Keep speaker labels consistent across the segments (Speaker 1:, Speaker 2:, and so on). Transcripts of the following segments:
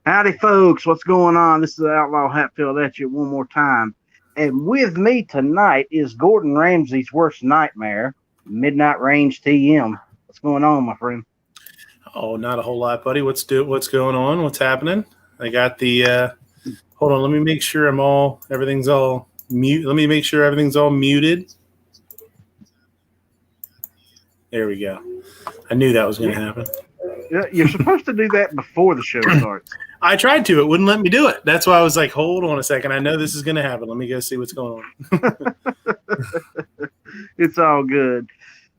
Speaker 1: Howdy, folks. What's going on? This is Outlaw Hatfield at you one more time. And with me tonight is Gordon Ramsay's worst nightmare, Midnight Range TM. What's going on, my friend?
Speaker 2: Oh, not a whole lot, buddy. What's going on? What's happening? I got the hold on, let me make sure everything's all mute. Let me make sure everything's all muted. There we go. I knew that was going to happen.
Speaker 1: Yeah, you're supposed to do that before the show starts.
Speaker 2: I tried to. It wouldn't let me do it. That's why I was like, hold on a second. I know this is going to happen. Let me go see what's going on.
Speaker 1: It's all good.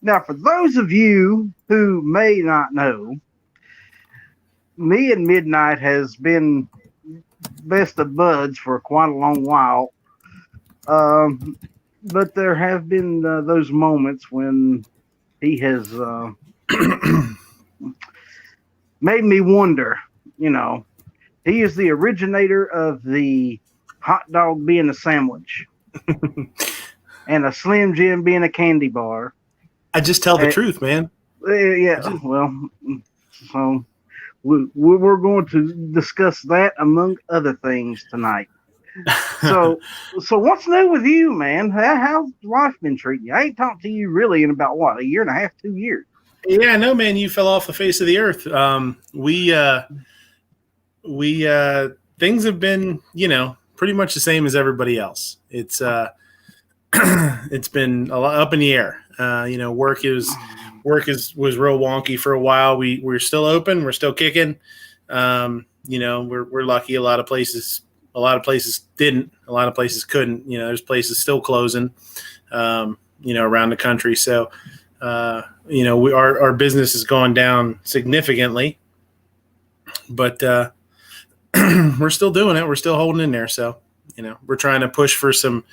Speaker 1: Now, for those of you who may not know, me and Midnight has been best of buds for quite a long while. But there have been those moments when he has made me wonder, he is the originator of the hot dog being a sandwich and a Slim Jim being a candy bar.
Speaker 2: I just tell the truth, man.
Speaker 1: Yeah, well, so we're going to discuss that among other things tonight. So what's new with you, man? How's life been treating you? I ain't talked to you really in about, a year and a half, 2 years.
Speaker 2: Yeah, no, man, you fell off the face of the earth. We things have been, pretty much the same as everybody else. It's it's been a lot up in the air. Work was real wonky for a while. We're still open. We're still kicking. We're lucky. A lot of places didn't. A lot of places couldn't. There's places still closing. Around the country. So, our business has gone down significantly, but we're still doing it. We're still holding in there. So, we're trying to push for to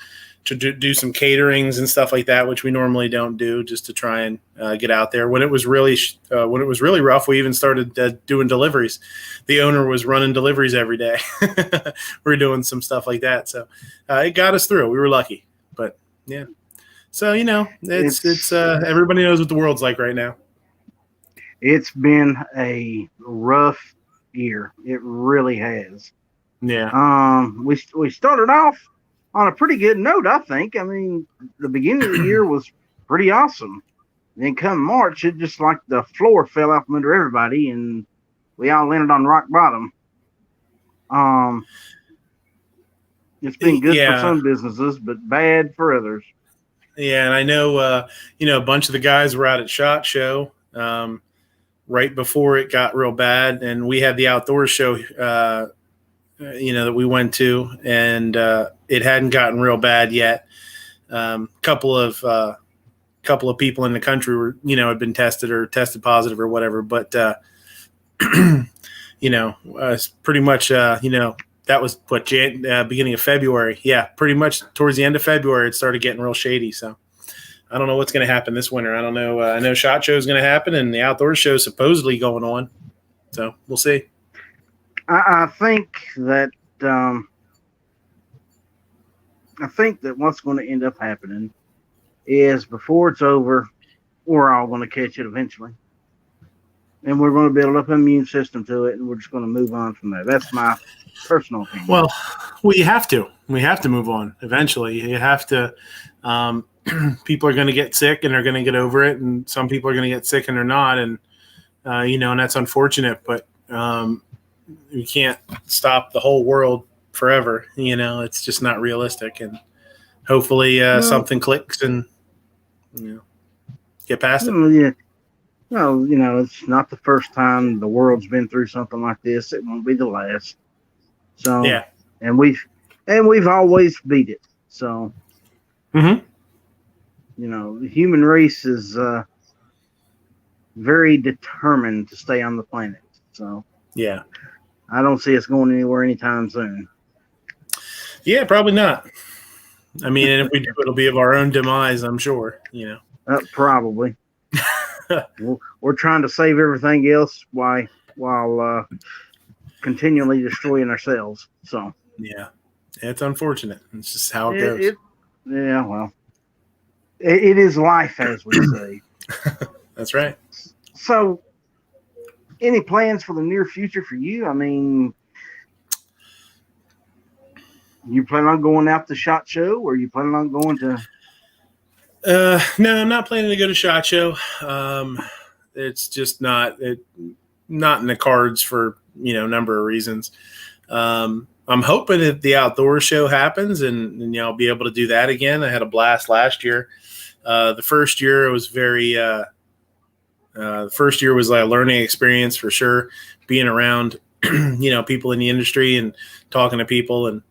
Speaker 2: do some caterings and stuff like that, which we normally don't do, just to try and get out there. When it was really rough, we even started doing deliveries. The owner was running deliveries every day. We're doing some stuff like that. So it got us through. We were lucky, but yeah. So, it's everybody knows what the world's like right now.
Speaker 1: It's been a rough year. It really has.
Speaker 2: Yeah.
Speaker 1: We started off on a pretty good note, I think. I mean, the beginning of the year was pretty awesome. Then come March, it just like the floor fell out from under everybody, and we all landed on rock bottom. It's been good for some businesses, but bad for others.
Speaker 2: Yeah, and I know, a bunch of the guys were out at SHOT Show right before it got real bad, and we had the outdoor show, that we went to, and it hadn't gotten real bad yet. Couple of people in the country were, had been tested positive or whatever, but it's pretty much, that was beginning of February. Yeah, pretty much towards the end of February, it started getting real shady. So I don't know what's going to happen this winter. I don't know. I know SHOT Show is going to happen, and the outdoor show is supposedly going on. So we'll see.
Speaker 1: I think that what's going to end up happening is before it's over, we're all going to catch it eventually. And we're going to build up an immune system to it, and we're just going to move on from there. That's my personal opinion.
Speaker 2: Well, we have to. We have to move on eventually. You have to. People are going to get sick, and they're going to get over it, and some people are going to get sick, and they're not. And, and that's unfortunate, but you can't stop the whole world forever. It's just not realistic. And hopefully something clicks and, get past it.
Speaker 1: Yeah. Well, it's not the first time the world's been through something like this. It won't be the last. So,
Speaker 2: yeah.
Speaker 1: And we've always beat it. So,
Speaker 2: mm-hmm.
Speaker 1: The human race is very determined to stay on the planet. So,
Speaker 2: yeah.
Speaker 1: I don't see us going anywhere anytime soon.
Speaker 2: Yeah, probably not. I mean, and if we do, it'll be of our own demise, I'm sure,
Speaker 1: Probably. We're trying to save everything else while continually destroying ourselves. So
Speaker 2: yeah, it's unfortunate. It's just how it goes.
Speaker 1: Well, it is life, as we say.
Speaker 2: That's right.
Speaker 1: So, any plans for the near future for you? I mean, You plan on going out to SHOT Show, or you planning on going to?
Speaker 2: No, I'm not planning to go to SHOT Show. It's just not not in the cards for a number of reasons. I'm hoping that the outdoor show happens and I'll be able to do that again. I had a blast last year. The first year was the first year was like a learning experience for sure, being around people in the industry and talking to people. And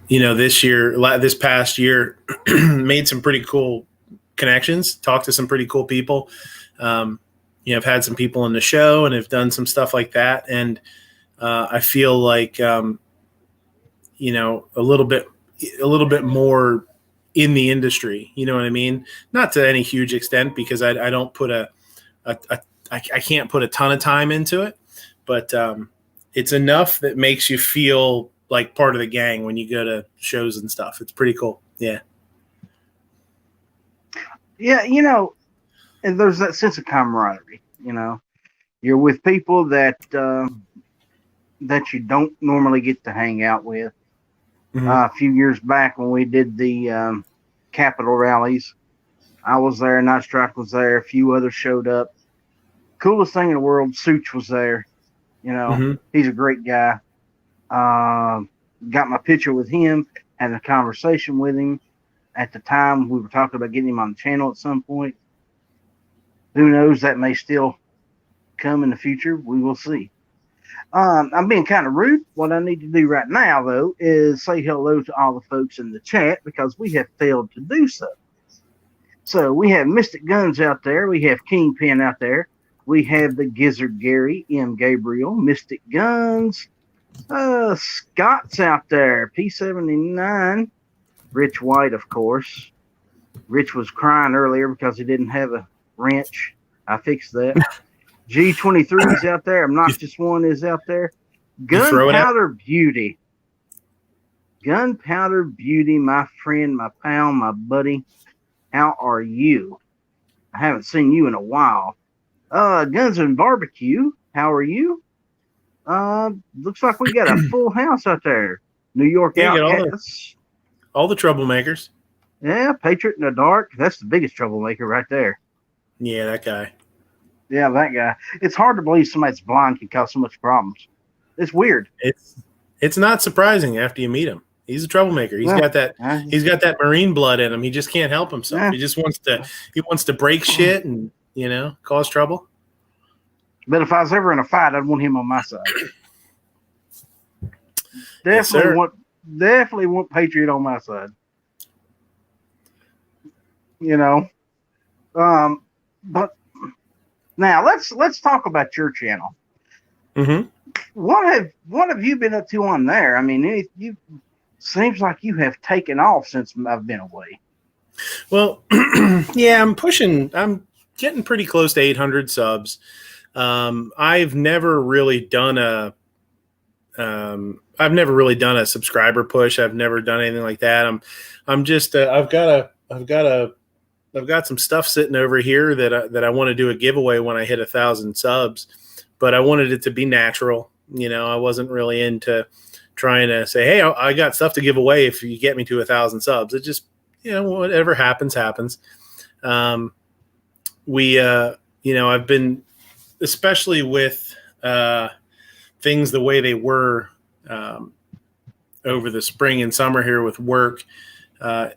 Speaker 2: this past year made some pretty cool connections, talked to some pretty cool people. I've had some people in the show and have done some stuff like that. And I feel like, a little bit more in the industry, you know what I mean? Not to any huge extent, because I don't put I can't put a ton of time into it, but it's enough that makes you feel like part of the gang when you go to shows and stuff. It's pretty cool. Yeah.
Speaker 1: Yeah. And there's that sense of camaraderie, you're with people that you don't normally get to hang out with.
Speaker 2: Mm-hmm.
Speaker 1: A few years back when we did the Capitol rallies, I was there, Night Strike was there, a few others showed up. Coolest thing in the world, Such was there.
Speaker 2: Mm-hmm.
Speaker 1: He's a great guy. Got my picture with him, had a conversation with him. At the time, we were talking about getting him on the channel at some point. Who knows? That may still come in the future. We will see. I'm being kind of rude. What I need to do right now, though, is say hello to all the folks in the chat, because we have failed to do so. So we have Mystic Guns out there. We have Kingpin out there. We have the Gizzard Gary, M. Gabriel, Mystic Guns. Scott's out there. P79. Rich White, of course. Rich was crying earlier because he didn't have a wrench. I fixed that. G23 is out there. Obnoxious One is out there. Gunpowder Beauty. Gunpowder Beauty, my friend, my pal, my buddy. How are you? I haven't seen you in a while. Guns and Barbecue. How are you? Looks like we got a full house out there. New York Outcasts.
Speaker 2: All the troublemakers.
Speaker 1: Yeah, Patriot in the Dark. That's the biggest troublemaker right there.
Speaker 2: Yeah, that guy.
Speaker 1: Yeah, that guy. It's hard to believe somebody that's blind can cause so much problems. It's weird.
Speaker 2: It's not surprising after you meet him. He's a troublemaker. He's got that Marine blood in him. He just can't help himself. Yeah. He just wants to break shit and cause trouble.
Speaker 1: But if I was ever in a fight, I'd want him on my side. Definitely want Patriot on my side. But now let's talk about your channel.
Speaker 2: Mm-hmm.
Speaker 1: What have you been up to on there? I mean, you seems like you have taken off since I've been away.
Speaker 2: Well, yeah, I'm getting pretty close to 800 subs. I've never really done a subscriber push. I've never done anything like that. I'm just I've got some stuff sitting over here that I want to do a giveaway when I hit 1,000 subs, but I wanted it to be natural. I wasn't really into trying to say, hey, I got stuff to give away if you get me to 1,000 subs. It just, whatever happens. I've been, especially with things the way they were over the spring and summer here with work, I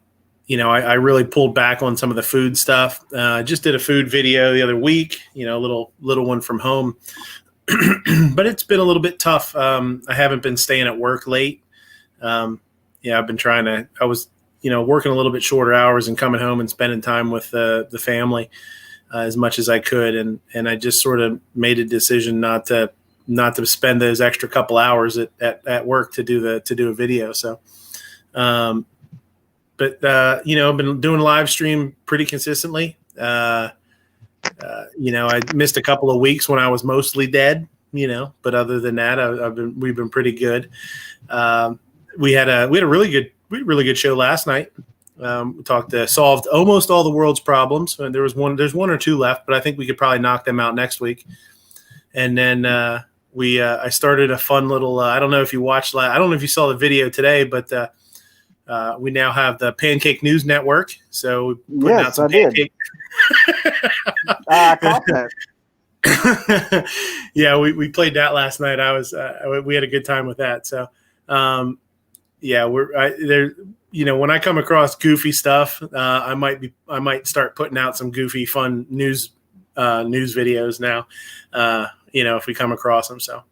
Speaker 2: really pulled back on some of the food stuff. Just did a food video the other week, a little one from home, but it's been a little bit tough. I haven't been staying at work late. I've been I was, working a little bit shorter hours and coming home and spending time with the family as much as I could. And I just sort of made a decision not to spend those extra couple hours at work to do a video. So, But I've been doing live stream pretty consistently. I missed a couple of weeks when I was mostly dead, but other than that, we've been pretty good. We had a really good show last night. We solved almost all the world's problems. There's one or two left, but I think we could probably knock them out next week. And then I started a fun little. I don't know if you watched. I don't know if you saw the video today, but we now have the Pancake News Network. So we're putting out
Speaker 1: Yes,
Speaker 2: some
Speaker 1: I did.
Speaker 2: pancake.
Speaker 1: I caught that.
Speaker 2: Yeah, we played that last night. We had a good time with that. So, yeah, there. When I come across goofy stuff, I might start putting out some goofy, fun news videos now. If we come across them. So,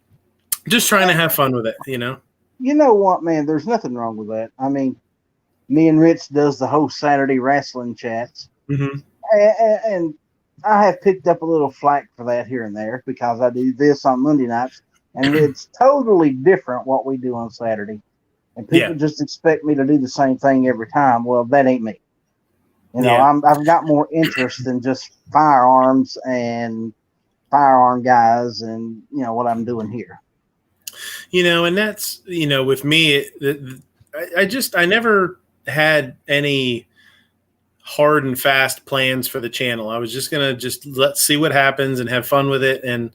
Speaker 2: just trying to have fun with it.
Speaker 1: You know what, man? There's nothing wrong with that. I mean, me and Rich does the whole Saturday wrestling chats, and I have picked up a little flack for that here and there because I do this on Monday nights, and it's totally different what we do on Saturday. And people just expect me to do the same thing every time. Well, that ain't me. I've got more interest than just firearms and firearm guys, and what I'm doing here.
Speaker 2: And that's with me, I never had any hard and fast plans for the channel. I was just gonna let's see what happens and have fun with it, and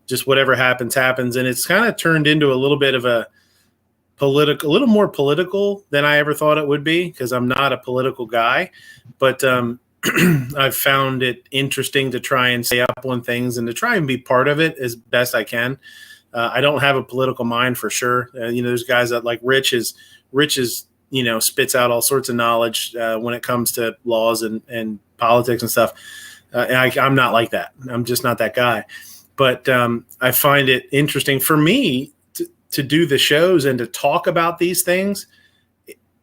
Speaker 2: just whatever happens. And it's kind of turned into a little bit of a little more political than I ever thought it would be, because I'm not a political guy, but I've found it interesting to try and stay up on things and to try and be part of it as best I can. I don't have a political mind for sure. There's guys that like Rich is spits out all sorts of knowledge when it comes to laws and politics and stuff. And I'm not like that. I'm just not that guy. But I find it interesting for me to do the shows and to talk about these things.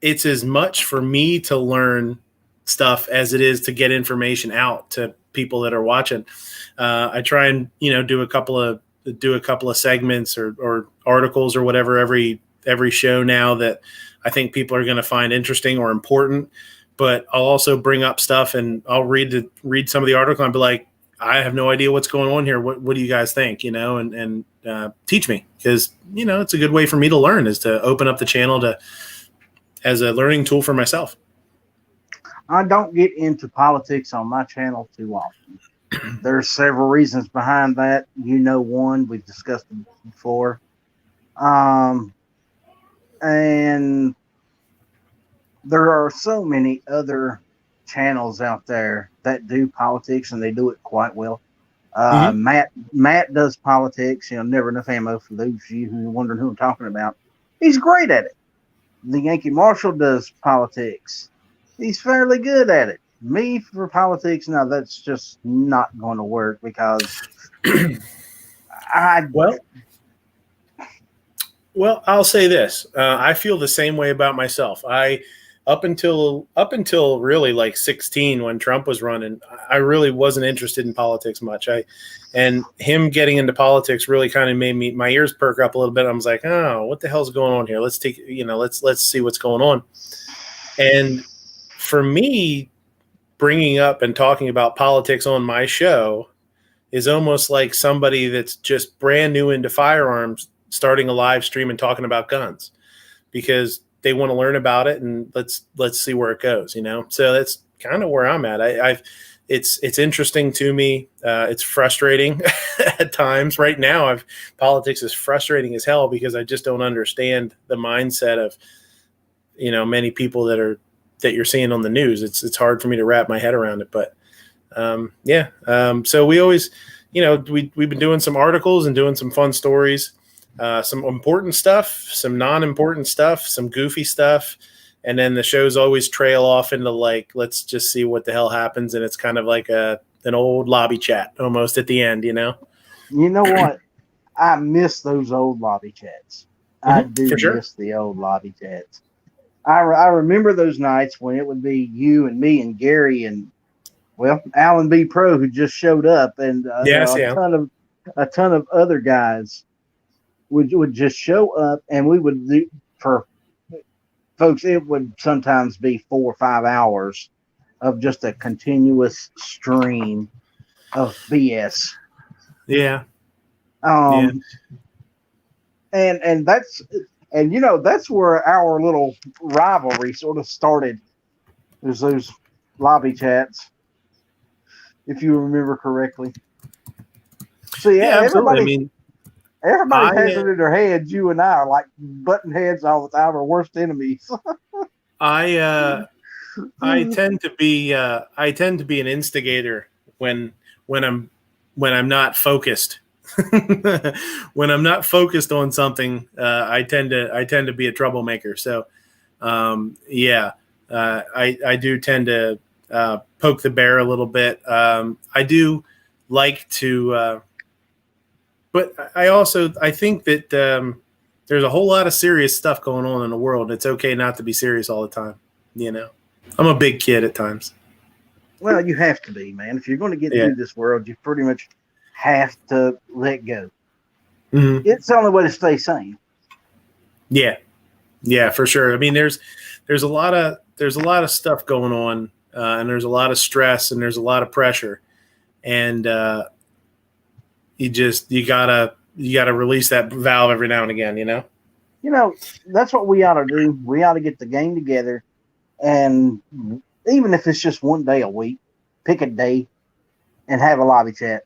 Speaker 2: It's as much for me to learn stuff as it is to get information out to people that are watching. I try and do a couple of segments or articles or whatever every show now that I think people are going to find interesting or important. But I'll also bring up stuff and I'll read some of the article and be like, I have no idea what's going on here. What do you guys think? And teach me, because it's a good way for me to learn, is to open up the channel as a learning tool for myself.
Speaker 1: I don't get into politics on my channel too often. There's several reasons behind that. One, we've discussed it before. And there are so many other channels out there that do politics, and they do it quite well. Matt does politics, Never Enough Ammo, for those of you who are wondering who I'm talking about. He's great at it. The Yankee Marshal does politics. He's fairly good at it. Me for politics, no, that's just not going to work, because
Speaker 2: Well, I'll say this. I feel the same way about myself. Up until really like 16, when Trump was running, I really wasn't interested in politics much. And him getting into politics really kind of made my ears perk up a little bit. I was like, oh, what the hell's going on here? Let's see what's going on. And for me, bringing up and talking about politics on my show is almost like somebody that's just brand new into firearms starting a live stream and talking about guns, because they want to learn about it, and let's see where it goes, So that's kind of where I'm at. It's interesting to me. It's frustrating at times. Right now, politics is frustrating as hell, because I just don't understand the mindset of many people that you're seeing on the news. It's hard for me to wrap my head around it. But so we always, we've been doing some articles and doing some fun stories. Some important stuff, some non-important stuff, some goofy stuff, and then the shows always trail off into like, let's just see what the hell happens, and it's kind of like an old lobby chat almost at the end, You know
Speaker 1: what? I miss those old lobby chats. I do
Speaker 2: sure.
Speaker 1: miss the old lobby chats. I remember those nights when it would be you and me and Gary and, Alan B. Pro, who just showed up, and a ton of other guys would just show up, and we would do, for folks, it would sometimes be 4 or 5 hours of just a continuous stream of BS.
Speaker 2: Yeah.
Speaker 1: And that's where our little rivalry sort of started. There's those lobby chats, if you remember correctly. So
Speaker 2: yeah, absolutely.
Speaker 1: Everybody
Speaker 2: I
Speaker 1: has it in their heads. You and I are like button heads all the time, our worst enemies.
Speaker 2: I tend to be an instigator when when I'm when I'm not focused. When I'm not focused on something, I tend to be a troublemaker. So I do tend to poke the bear a little bit. I do like to, but I think that there's a whole lot of serious stuff going on in the world. It's okay not to be serious all the time. You know, I'm a big kid at times.
Speaker 1: Well, you have to be, man. If you're going to get
Speaker 2: Yeah.
Speaker 1: through this world, you pretty much have to let go.
Speaker 2: Mm-hmm.
Speaker 1: It's the only way to stay sane.
Speaker 2: Yeah. Yeah, for sure. I mean, there's a lot of stuff going on, and there's a lot of stress, and there's a lot of pressure, and you gotta release that valve every now and again.
Speaker 1: You know, that's what we ought to do. We ought to get the gang together, and even if it's just one day a week, pick a day and have a lobby chat.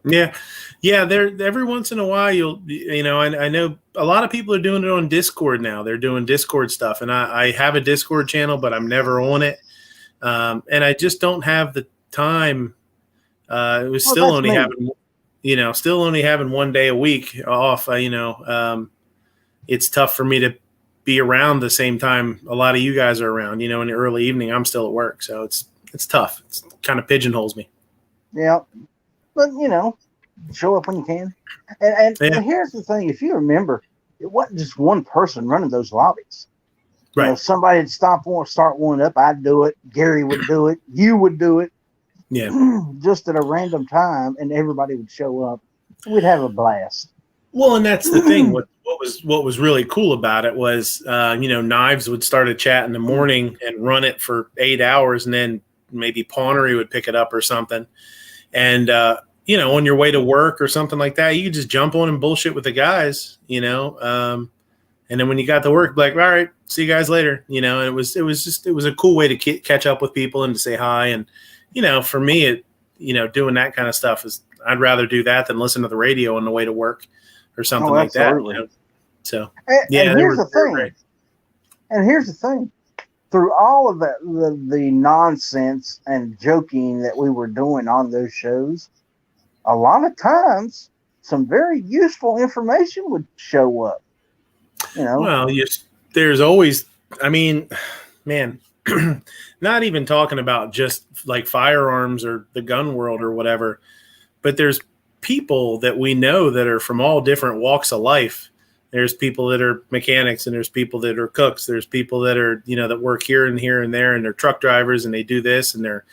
Speaker 2: Yeah, yeah. There, every once in a while, I know a lot of people are doing it on Discord now. They're doing Discord stuff, and I have a Discord channel, but I'm never on it, and I just don't have the time. It was
Speaker 1: Well,
Speaker 2: still
Speaker 1: that's
Speaker 2: only
Speaker 1: me.
Speaker 2: having one day a week off. It's tough for me to be around the same time a lot of you guys are around. In the early evening, I'm still at work, so it's tough. It's kind of pigeonholes me.
Speaker 1: Yeah, but show up when you can. And here's the thing: if you remember, it wasn't just one person running those lobbies.
Speaker 2: Right.
Speaker 1: Somebody would start one up. I'd do it. Gary would do it. You would do it.
Speaker 2: Yeah.
Speaker 1: Just at a random time, and everybody would show up. We'd have a blast.
Speaker 2: Well, and that's the thing. What was really cool about it was, Knives would start a chat in the morning and run it for 8 hours, and then maybe Pawnery would pick it up or something. And on your way to work or something like that, you could just jump on and bullshit with the guys, and then when you got to work, like, all right, see you guys later, and it was a cool way to catch up with people and to say hi. And, for me, doing that kind of stuff I'd rather do that than listen to the radio on the way to work or something like that. So,
Speaker 1: and here's the thing. And here's the thing. Through all of that, the nonsense and joking that we were doing on those shows, a lot of times some very useful information would show up.
Speaker 2: Well, there's always, I mean, man, not even talking about just like firearms or the gun world or whatever, but there's people that we know that are from all different walks of life. There's people that are mechanics, and there's people that are cooks. There's people that are, that work here and there, and they're truck drivers, and they do this, and they're,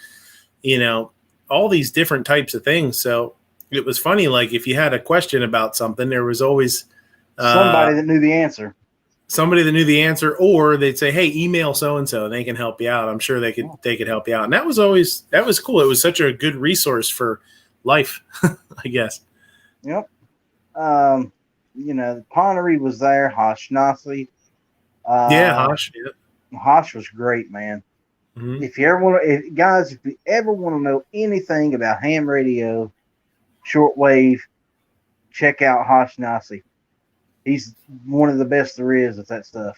Speaker 2: all these different types of things. So it was funny. Like if you had a question about something, there was always
Speaker 1: somebody that knew the answer.
Speaker 2: Or they'd say, "Hey, email so-and-so, and they can help you out." I'm sure they could help you out. And that was cool. It was such a good resource for life, I guess.
Speaker 1: Yep. Pawnery was there. Hosh Nasi.
Speaker 2: Hosh. Yeah.
Speaker 1: Hosh was great, man. Mm-hmm. If you ever want to know anything about ham radio, shortwave, check out Hosh Nasi. He's one of the best there is at that stuff.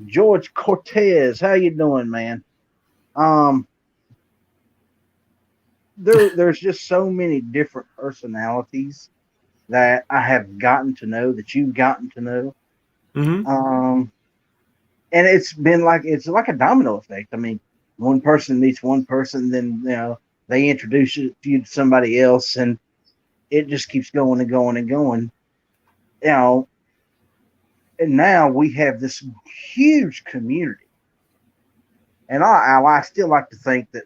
Speaker 1: George Cortez, how you doing, man? There's just so many different personalities that I have gotten to know, that you've gotten to know.
Speaker 2: Mm-hmm.
Speaker 1: And it's like a domino effect. I mean, one person meets one person, then they introduce you to somebody else, and it just keeps going and going and going. And now we have this huge community, and I still like to think that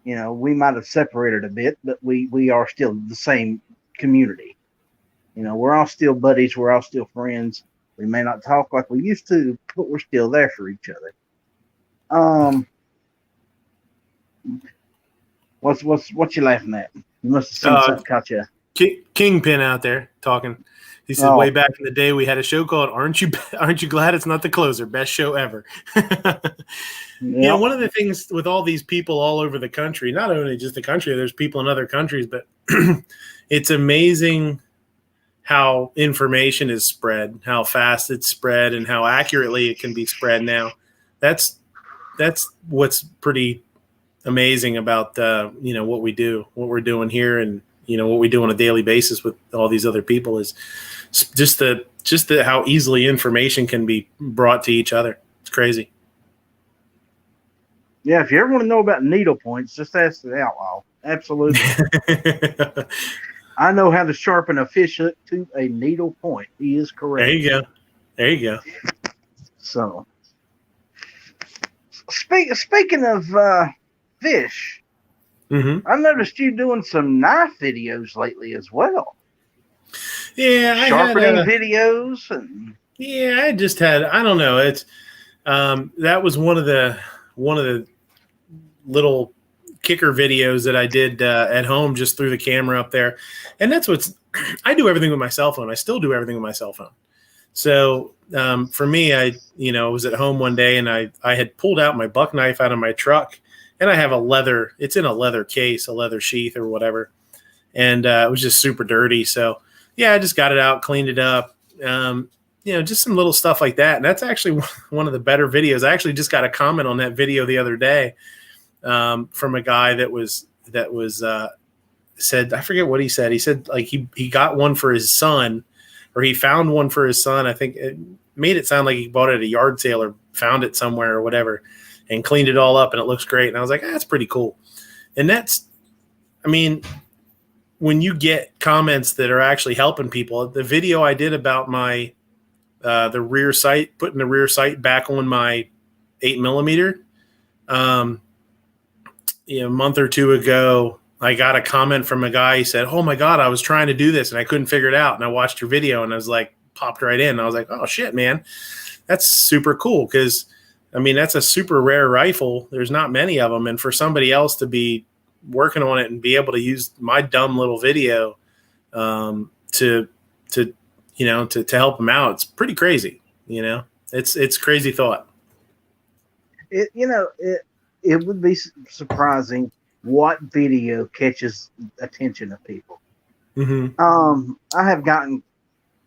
Speaker 1: we might have separated a bit, but we are still the same community. We're all still buddies. We're all still friends. We may not talk like we used to, but we're still there for each other. What you laughing at? You must have seen something caught you.
Speaker 2: Kingpin out there talking. He said, way back in the day, we had a show called Aren't You Glad It's Not the Closer? Best show ever. One of the things with all these people all over the country, not only just the country, there's people in other countries, but it's amazing how information is spread, how fast it's spread, and how accurately it can be spread now. That's what's pretty amazing about what we do, what we're doing here, and what we do on a daily basis with all these other people is just the how easily information can be brought to each other. It's crazy.
Speaker 1: Yeah, if you ever want to know about needle points, just ask the Outlaw. Absolutely. I know how to sharpen a fish hook to a needle point. He is correct.
Speaker 2: There you go.
Speaker 1: So, speaking of fish, I've noticed you doing some knife videos lately as well.
Speaker 2: Yeah,
Speaker 1: sharpening videos and.
Speaker 2: Yeah, I just had. I don't know. It's that was one of the little kicker videos that I did at home, just threw the camera up there, and that's what's. I do everything with my cell phone. I still do everything with my cell phone. So for me, I was at home one day and I had pulled out my buck knife out of my truck, and I have it's in a leather case, a leather sheath or whatever, and it was just super dirty. So yeah, I just got it out, cleaned it up. Just some little stuff like that. And that's actually one of the better videos. I actually just got a comment on that video the other day from a guy that was said, I forget what he said. He said like he got one for his son, or he found one for his son. I think it made it sound like he bought it at a yard sale or found it somewhere or whatever, and cleaned it all up, and it looks great. And I was like, that's pretty cool. And when you get comments that are actually helping people, the video I did about my the rear sight, putting the rear sight back on my 8mm. A month or two ago, I got a comment from a guy. He said, "Oh my God, I was trying to do this and I couldn't figure it out. And I watched your video and I was like, popped right in. And I was like, oh shit, man, that's super cool. Cause that's a super rare rifle. There's not many of them. And for somebody else to be working on it and be able to use my dumb little video to help them out, it's pretty crazy. It's crazy thought.
Speaker 1: It would be surprising what video catches attention of people. I have gotten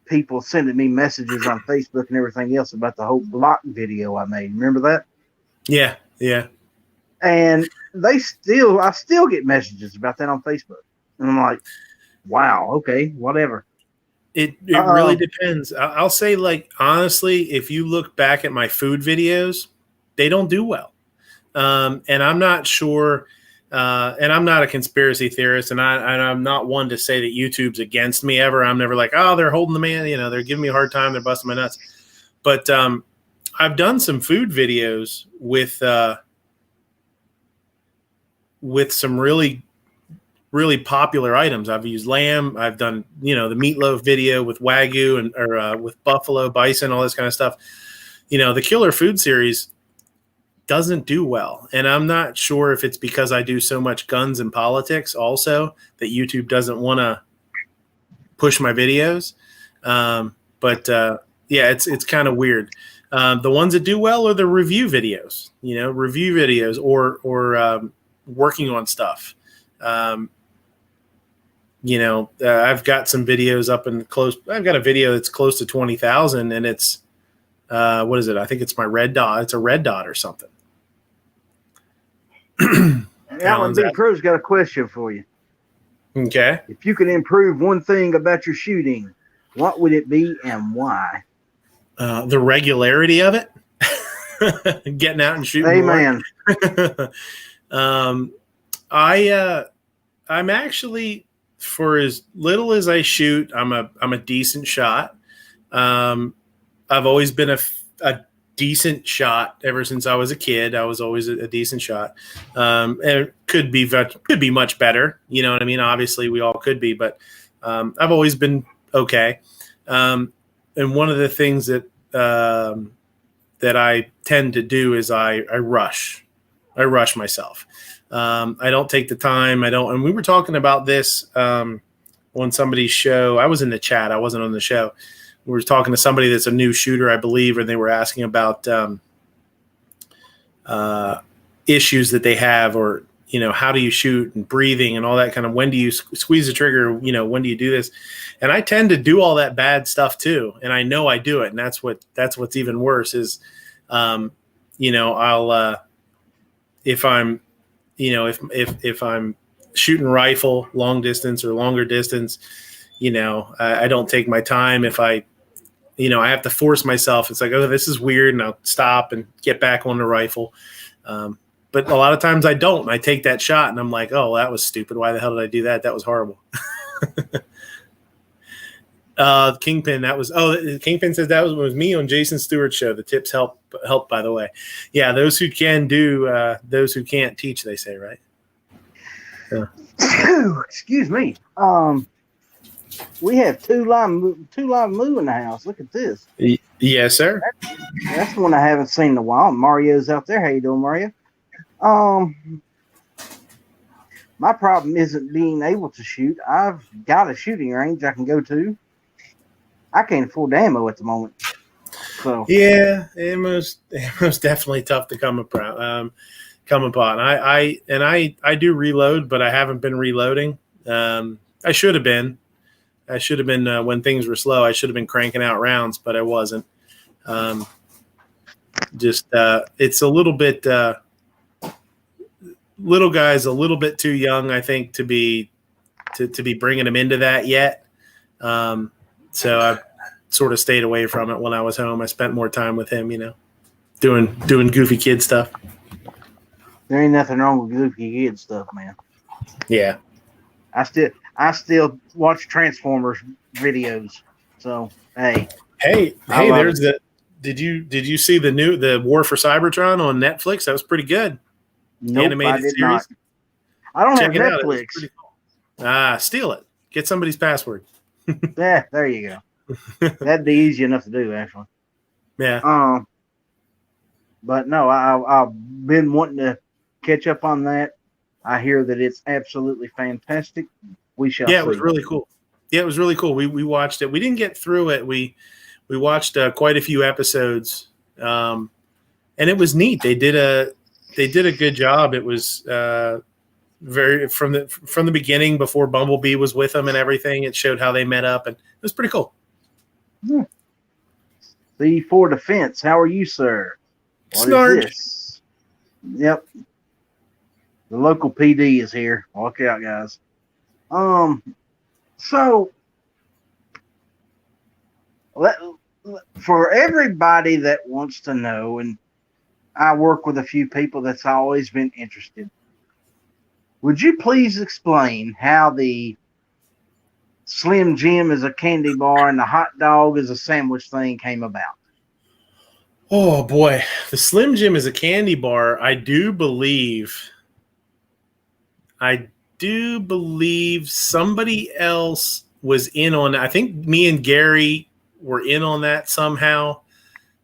Speaker 1: people sending me messages on Facebook and everything else about the whole block video I made. Remember that?
Speaker 2: Yeah. Yeah.
Speaker 1: And I still get messages about that on Facebook. And I'm like, wow, okay, whatever.
Speaker 2: It really depends. I'll say, like, honestly, if you look back at my food videos, they don't do well. And I'm not sure, and I'm not a conspiracy theorist, and I'm not one to say that YouTube's against me ever. I'm never like, oh, they're holding the man, they're giving me a hard time, they're busting my nuts. But I've done some food videos with some really, really popular items. I've used lamb. I've done, the meatloaf video with Wagyu or with buffalo, bison, all this kind of stuff. The Killer Food series doesn't do well. And I'm not sure if it's because I do so much guns and politics also that YouTube doesn't want to push my videos. Yeah, it's kind of weird. The ones that do well are the review videos, or working on stuff. I've got some videos up in close. I've got a video that's close to 20,000, and it's what is it? I think it's my red dot. It's a red dot or something.
Speaker 1: Alan B. Crow's got a question for you.
Speaker 2: Okay.
Speaker 1: If you could improve one thing about your shooting, what would it be and why?
Speaker 2: The regularity of it. Getting out and shooting.
Speaker 1: Amen.
Speaker 2: I'm actually, for as little as I shoot, I'm a decent shot. I've always been a decent shot ever since I was a kid. I was always a decent shot. And it could be much better. You know what I mean? Obviously we all could be, but I've always been okay. And one of the things that I tend to do is I rush myself. I don't take the time. And we were talking about this on somebody's show. I was in the chat. I wasn't on the show. We were talking to somebody that's a new shooter, I believe, and they were asking about issues that they have, or how do you shoot and breathing and all that kind of, when do you squeeze the trigger? When do you do this? And I tend to do all that bad stuff too. And I know I do it. And that's what's even worse is, I'll, if I'm, if I'm shooting rifle long distance or longer distance, I don't take my time. If I have to force myself, it's like, oh, this is weird. And I'll stop and get back on the rifle. But a lot of times I don't. I take that shot and I'm like, oh, that was stupid. Why the hell did I do that? That was horrible. Kingpin, Kingpin says that was me on Jason Stewart's show. The tips help, by the way. Yeah, those who can do, those who can't teach, they say, right? Yeah.
Speaker 1: Excuse me. We have two live moo in the house. Look at this.
Speaker 2: Yes, sir.
Speaker 1: That's one I haven't seen in a while. Mario's out there. How you doing, Mario? My problem isn't being able to shoot. I've got a shooting range I can go to. I can't afford ammo at the moment. So
Speaker 2: yeah, ammo's definitely tough to come upon. I do reload, but I haven't been reloading. I should have been. When things were slow. I should have been cranking out rounds, but I wasn't. It's a little bit. Little guy's a little bit too young, I think, to be bringing him into that yet. So I sort of stayed away from it when I was home. I spent more time with him, doing goofy kid stuff.
Speaker 1: There ain't nothing wrong with goofy kid stuff, man.
Speaker 2: Yeah.
Speaker 1: I still watch Transformers videos. So hey,
Speaker 2: there's the. Did you see the War for Cybertron on Netflix? That was pretty good.
Speaker 1: Nope,
Speaker 2: animated
Speaker 1: I did
Speaker 2: series.
Speaker 1: Not. I don't
Speaker 2: Check
Speaker 1: have
Speaker 2: it
Speaker 1: Netflix.
Speaker 2: Cool. Steal it. Get somebody's password.
Speaker 1: Yeah, there you go. That'd be easy enough to do, actually.
Speaker 2: Yeah.
Speaker 1: But no, I've been wanting to catch up on that. I hear that it's absolutely fantastic. We shall see.
Speaker 2: It was really cool. Yeah, it was really cool. We watched it. We didn't get through it. We watched quite a few episodes, and it was neat. They did a good job. It was very from the beginning, before Bumblebee was with them and everything. It showed how they met up, and it was pretty cool.
Speaker 1: Yeah. C4 Defense. How are you, sir? What
Speaker 2: Snark.
Speaker 1: is this? Yep. The local PD is here. Watch out, guys. So for everybody that wants to know, and I work with a few people that's always been interested, would you please explain how the Slim Jim is a candy bar and the hot dog is a sandwich thing came about?
Speaker 2: Oh boy, the Slim Jim is a candy bar. I do believe somebody else was in on that. I think me and Gary were in on that somehow.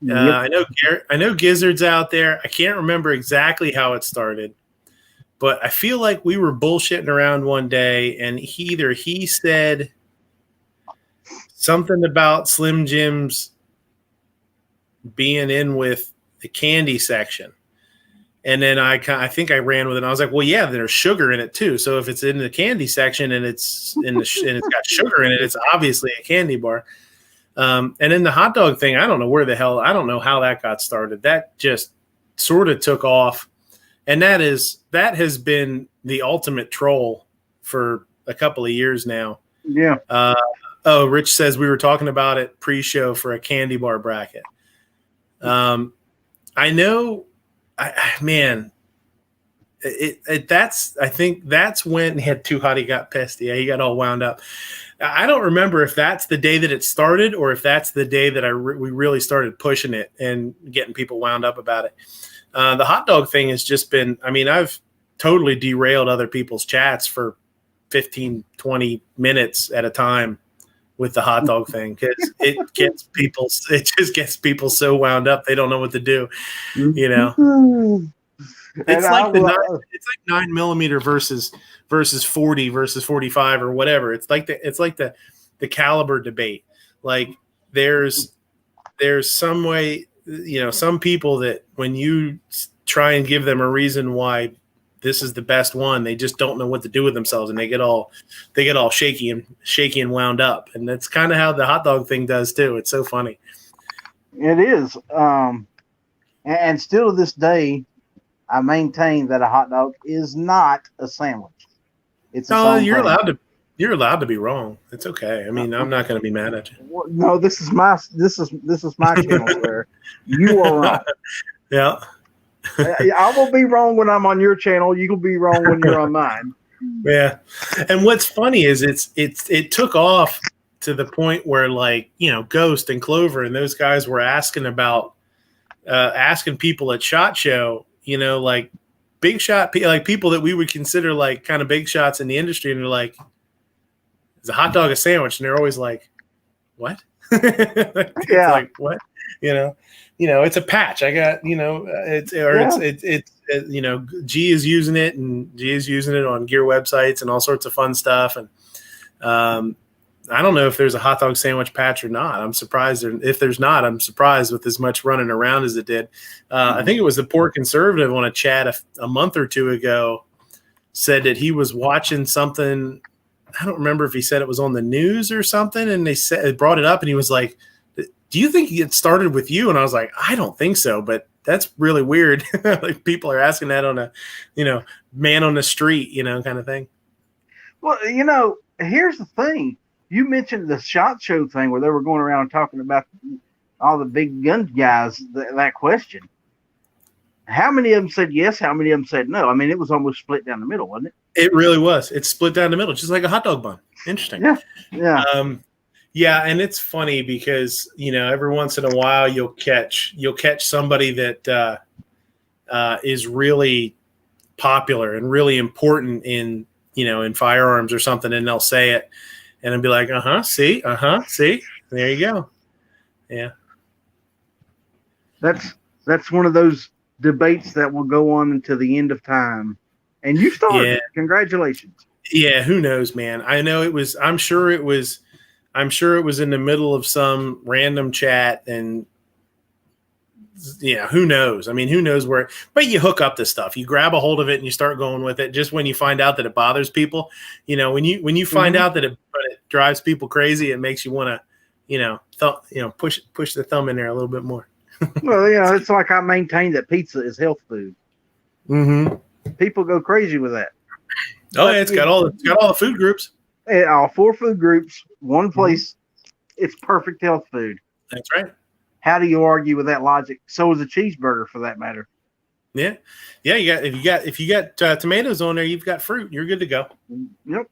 Speaker 2: Yep. I know Gizzard's out there. I can't remember exactly how it started, but I feel like we were bullshitting around one day, and he said something about Slim Jim's being in with the candy section. And then I think I ran with it. And I was like, well, yeah, there's sugar in it too. So if it's in the candy section and it's and it's got sugar in it, it's obviously a candy bar. And then the hot dog thing, I don't know I don't know how that got started. That just sort of took off. And that has been the ultimate troll for a couple of years now.
Speaker 1: Yeah.
Speaker 2: Rich says we were talking about it pre-show for a candy bar bracket. I know. I think that's when he had Too Hot, he got pissed. Yeah, he got all wound up. I don't remember if that's the day that it started or if that's the day that we really started pushing it and getting people wound up about it. The hot dog thing has just been, I've totally derailed other people's chats for 15, 20 minutes at a time with the hot dog thing, because it just gets people so wound up they don't know what to do. It's like 9mm versus 40 versus 45 or whatever. It's like the caliber debate. Like there's some way, some people that when you try and give them a reason why this is the best one. They just don't know what to do with themselves, and they get all shaky and wound up. And that's kind of how the hot dog thing does too. It's so funny.
Speaker 1: It is. And still to this day, I maintain that a hot dog is not a sandwich. It's
Speaker 2: you're allowed to be wrong. It's okay. I mean, I'm not going to be mad at you.
Speaker 1: No, this is my channel, sir. You are wrong.
Speaker 2: Yeah.
Speaker 1: I will be wrong when I'm on your channel. You will be wrong when you're on mine.
Speaker 2: Yeah. And what's funny is it took off to the point where, like, you know, Ghost and Clover and those guys were asking people at SHOT Show, you know, like big shot, like people that we would consider like kind of big shots in the industry. And they're like, is a hot dog a sandwich? And they're always like, what? It's like, what? You know, it's a patch. I got, you know, it's you know, G is using it, and G is using it on gear websites and all sorts of fun stuff. And I don't know if there's a hot dog sandwich patch or not. I'm surprised. If there's not, I'm surprised with as much running around as it did. I think it was the Poor Conservative on a chat a month or two ago said that he was watching something. I don't remember if he said it was on the news or something, and they brought it up, and he was like, do you think it started with you? And I was like, I don't think so, but that's really weird. Like people are asking that on a, you know, man on the street, you know, kind of thing.
Speaker 1: Well, you know, here's the thing. You mentioned the SHOT Show thing where they were going around talking about all the big gun guys, that question. How many of them said yes? How many of them said no? I mean, it was almost split down the middle, wasn't it?
Speaker 2: It really was. It's split down the middle, just like a hot dog bun. Interesting.
Speaker 1: Yeah.
Speaker 2: Yeah, and it's funny because, you know, every once in a while you'll catch somebody that is really popular and really important in, you know, in firearms or something, and they'll say it, and I'll be like, see, there you go. Yeah,
Speaker 1: that's one of those debates that will go on until the end of time, and you started. Yeah. Congratulations.
Speaker 2: Yeah, who knows, man? I know it was. I'm sure it was in the middle of some random chat, and yeah, who knows? I mean, who knows where? But you hook up this stuff. You grab a hold of it and you start going with it. Just when you find out that it bothers people, you know, when you find out that it drives people crazy, it makes you want to, you know, push the thumb in there a little bit more.
Speaker 1: Well, you know, it's like I maintain that pizza is health food.
Speaker 2: Mm-hmm.
Speaker 1: People go crazy with that.
Speaker 2: Oh, yeah, it's got all the food groups.
Speaker 1: All 4 food groups, one place. It's perfect health food.
Speaker 2: That's right.
Speaker 1: How do you argue with that logic? So is a cheeseburger, for that matter.
Speaker 2: Yeah. If you got tomatoes on there, you've got fruit. You're good to go.
Speaker 1: Yep.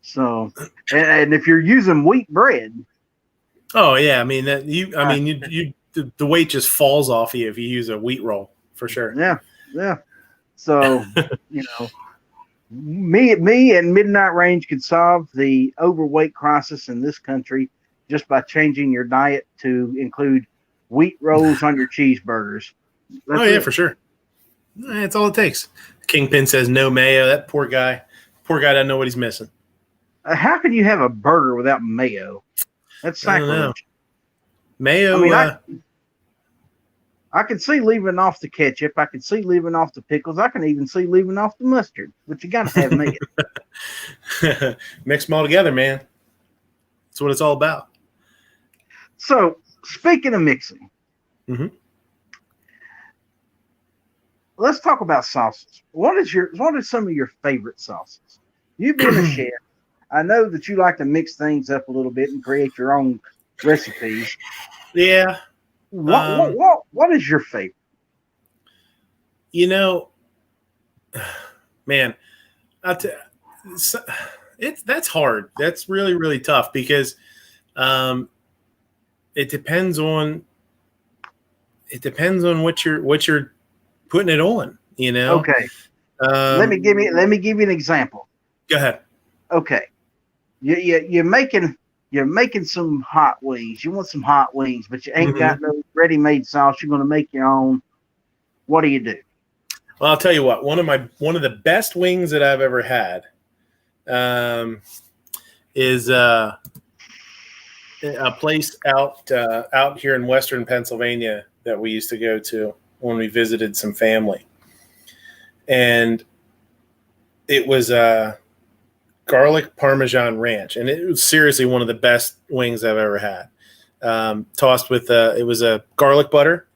Speaker 1: So, and if you're using wheat bread.
Speaker 2: Oh yeah, I mean the weight just falls off you if you use a wheat roll, for sure.
Speaker 1: Yeah. So, you know. Me and Midnight Range could solve the overweight crisis in this country just by changing your diet to include wheat rolls on your cheeseburgers. That's it.
Speaker 2: For sure. That's all it takes. Kingpin says no mayo. That poor guy doesn't know what he's missing.
Speaker 1: How can you have a burger without mayo? That's sacrilege.
Speaker 2: Mayo.
Speaker 1: I mean, I can see leaving off the ketchup. I can see leaving off the pickles. I can even see leaving off the mustard. But you got to have mayo.
Speaker 2: Mix them all together, man. That's what it's all about.
Speaker 1: So, speaking of mixing, let's talk about sauces. What are some of your favorite sauces? You being a chef, I know that you like to mix things up a little bit and create your own recipes.
Speaker 2: Yeah.
Speaker 1: What is your favorite?
Speaker 2: You know, man, that's hard. That's really, really tough because it depends on what you're putting it on. You know.
Speaker 1: Okay. Let me give you an example.
Speaker 2: Go ahead.
Speaker 1: Okay. You're making some hot wings. You want some hot wings, but you ain't got no ready-made sauce. You're going to make your own. What do you do?
Speaker 2: Well, I'll tell you what. One of the best wings that I've ever had is a place out here in Western Pennsylvania that we used to go to when we visited some family. and it was a garlic Parmesan ranch, and it was seriously one of the best wings I've ever had. Tossed with it was a garlic butter,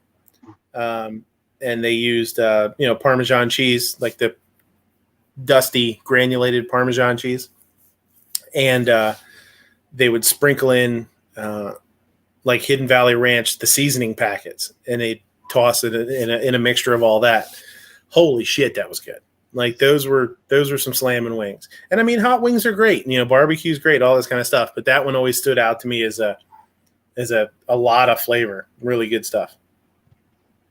Speaker 2: and they used Parmesan cheese, like the dusty granulated Parmesan cheese, and they would sprinkle in like Hidden Valley Ranch, the seasoning packets, and they toss it in a mixture of all that. Holy shit, that was good. Like those were some slamming wings. And I mean, hot wings are great. Barbecue's great, all this kind of stuff. But that one always stood out to me as a lot of flavor. Really good stuff.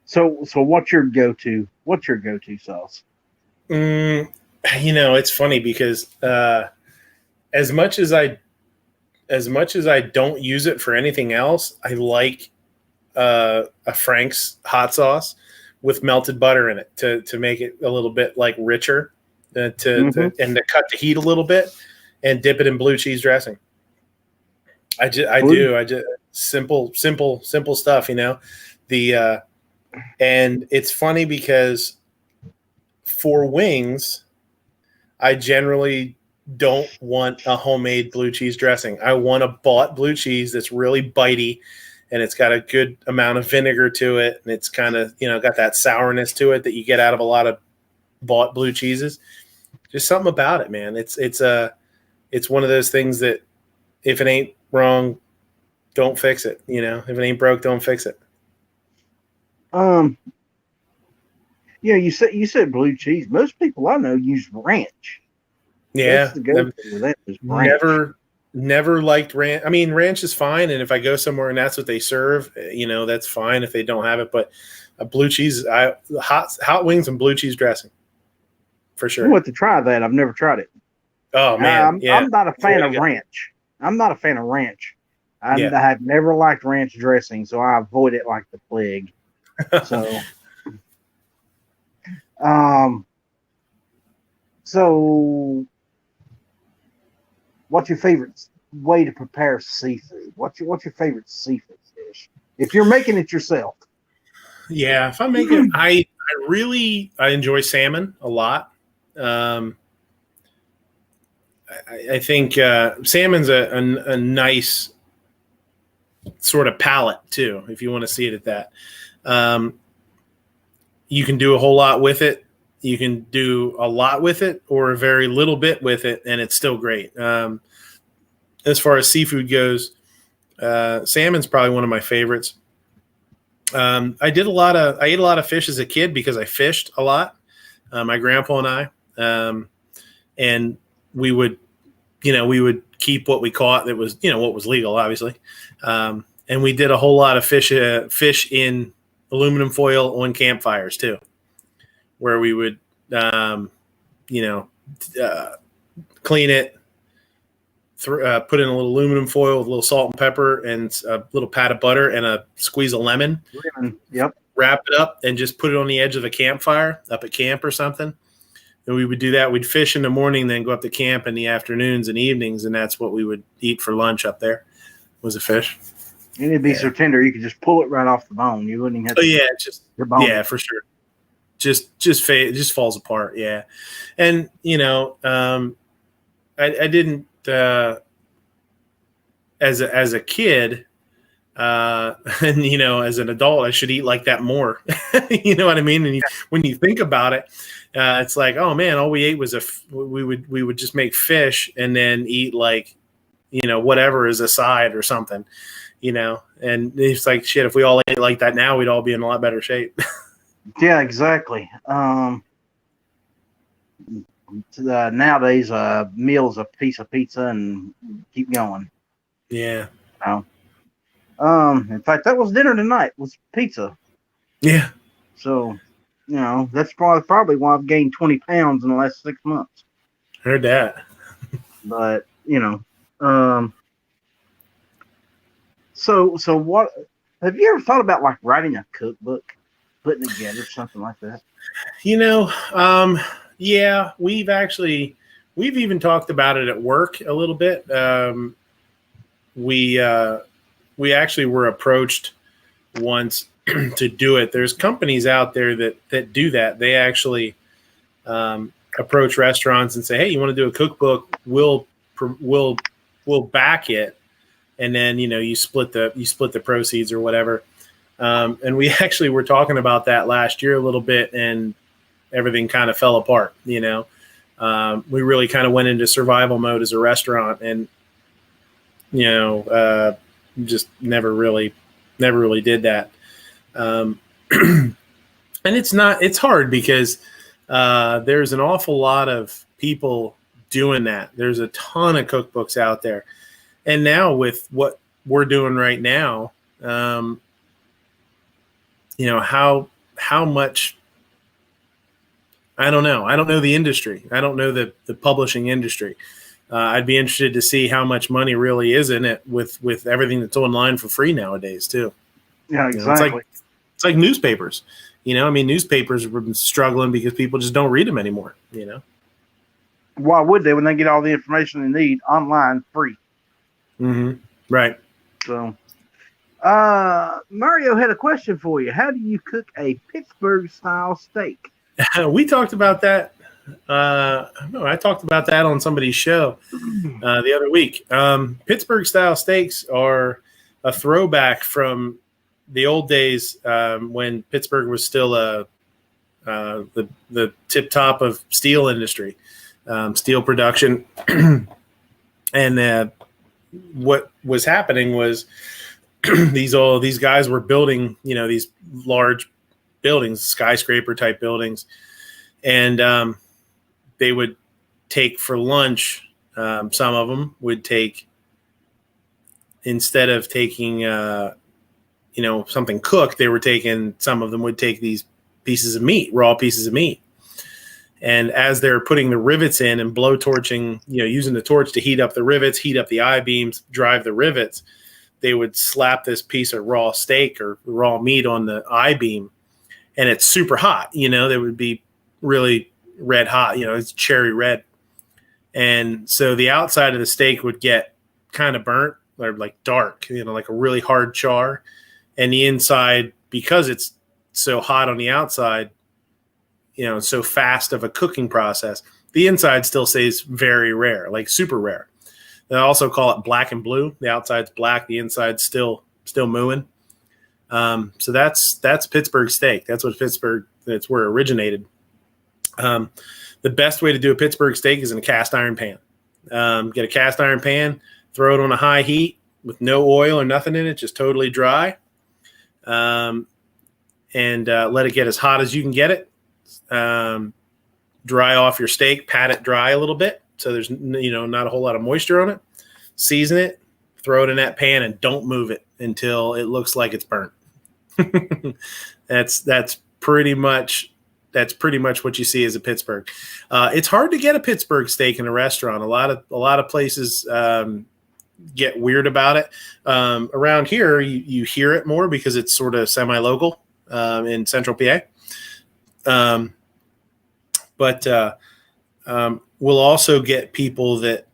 Speaker 1: So what's your go-to? What's your go-to sauce?
Speaker 2: It's funny because as much as I don't use it for anything else, I like a Frank's hot sauce with melted butter in it to make it a little bit like richer, and to cut the heat a little bit, and dip it in blue cheese dressing. I just simple stuff, and it's funny because for wings, I generally don't want a homemade blue cheese dressing. I want a bought blue cheese that's really bitey, and it's got a good amount of vinegar to it, and it's kind of got that sourness to it that you get out of a lot of bought blue cheeses. Just something about it, man. It's one of those things that if it ain't wrong, don't fix it. If it ain't broke, don't fix it.
Speaker 1: You said blue cheese. Most people I know use ranch.
Speaker 2: Yeah,
Speaker 1: that's the go-to with that is ranch.
Speaker 2: Never liked ranch. I mean, ranch is fine, and if I go somewhere and that's what they serve, that's fine if they don't have it. But blue cheese, hot wings and blue cheese dressing, for sure.
Speaker 1: I want to try that. I've never tried it.
Speaker 2: Oh man,
Speaker 1: I'm not a fan of ranch. I'm not a fan of ranch. I have never liked ranch dressing, so I avoid it like the plague. So, what's your favorite way to prepare seafood? What's your favorite seafood dish? If you're making it yourself.
Speaker 2: Yeah, if I'm making, I enjoy salmon a lot. I think salmon's a nice sort of palate too, if you want to see it at that. You can do a whole lot with it. You can do a lot with it or a very little bit with it, and it's still great. As far as seafood goes, salmon's probably one of my favorites. I ate a lot of fish as a kid because I fished a lot. My grandpa and I, and we would keep what we caught that was, what was legal, obviously. And we did a whole lot of fish in aluminum foil on campfires too, where we would, clean it, put in a little aluminum foil with a little salt and pepper and a little pat of butter and a squeeze of lemon.
Speaker 1: Yep.
Speaker 2: Wrap it up and just put it on the edge of a campfire up at camp or something. And we would do that. We'd fish in the morning, then go up to camp in the afternoons and evenings, and that's what we would eat for lunch up there. Was a fish.
Speaker 1: And it'd be so tender you could just pull it right off the bone. You wouldn't even have to.
Speaker 2: For sure. It just falls apart. Yeah. And I didn't as a kid, and as an adult, I should eat like that more. You know what I mean? And when you think about it, it's like, oh man, all we ate was we would just make fish and then eat like, whatever as a side or something, and it's like, shit, if we all ate like that now, we'd all be in a lot better shape.
Speaker 1: Yeah, exactly. Nowadays, meal's a piece of pizza and keep going.
Speaker 2: Yeah.
Speaker 1: In fact, that was dinner tonight, was pizza.
Speaker 2: Yeah.
Speaker 1: So, that's probably why I've gained 20 pounds in the last 6 months.
Speaker 2: Heard that.
Speaker 1: But, so what, have you ever thought about like writing a cookbook, putting together something like that?
Speaker 2: Yeah, we've even talked about it at work a little bit. We actually were approached once to do it. There's companies out there that do that. They actually approach restaurants and say, hey, you want to do a cookbook? We'll back it. And then, you split the proceeds or whatever. And we actually were talking about that last year a little bit, and everything kind of fell apart. We really kind of went into survival mode as a restaurant, and just never really did that. And it's hard because there's an awful lot of people doing that. There's a ton of cookbooks out there. And now with what we're doing right now, how much, I don't know. I don't know the industry. I don't know the publishing industry. I'd be interested to see how much money really is in it with everything that's online for free nowadays too.
Speaker 1: Yeah, exactly.
Speaker 2: It's like newspapers. Newspapers have been struggling because people just don't read them anymore.
Speaker 1: Why would they when they get all the information they need online free?
Speaker 2: Mm-hmm. Right.
Speaker 1: So, Mario had a question for you. How do you cook a Pittsburgh style steak?
Speaker 2: We talked about that. I talked about that on somebody's show the other week. Pittsburgh style steaks are a throwback from the old days when Pittsburgh was still the tip top of steel industry, steel production. And what was happening was these guys were building, these large buildings, skyscraper type buildings. And they would take for lunch, some of them would take, instead of taking, something cooked, some of them would take these pieces of meat, raw pieces of meat. And as they're putting the rivets in and blow torching, using the torch to heat up the rivets, heat up the I-beams, drive the rivets, they would slap this piece of raw steak or raw meat on the I-beam, and it's super hot. They would be really red hot, it's cherry red. And so the outside of the steak would get kind of burnt or like dark, like a really hard char. And the inside, because it's so hot on the outside, so fast of a cooking process, the inside still stays very rare, like super rare. They also call it black and blue. The outside's black, the inside's still mooing. So that's Pittsburgh steak. That's where it originated. The best way to do a Pittsburgh steak is in a cast iron pan. Get a cast iron pan, throw it on a high heat with no oil or nothing in it, just totally dry. And let it get as hot as you can get it. Dry off your steak, pat it dry a little bit so there's not a whole lot of moisture on it. Season it, throw it in that pan, and don't move it until it looks like it's burnt. That's pretty much what you see as a Pittsburgh. It's hard to get a Pittsburgh steak in a restaurant. A lot of places get weird about it. Around here, you hear it more because it's sort of semi-local in Central PA. But we'll also get people that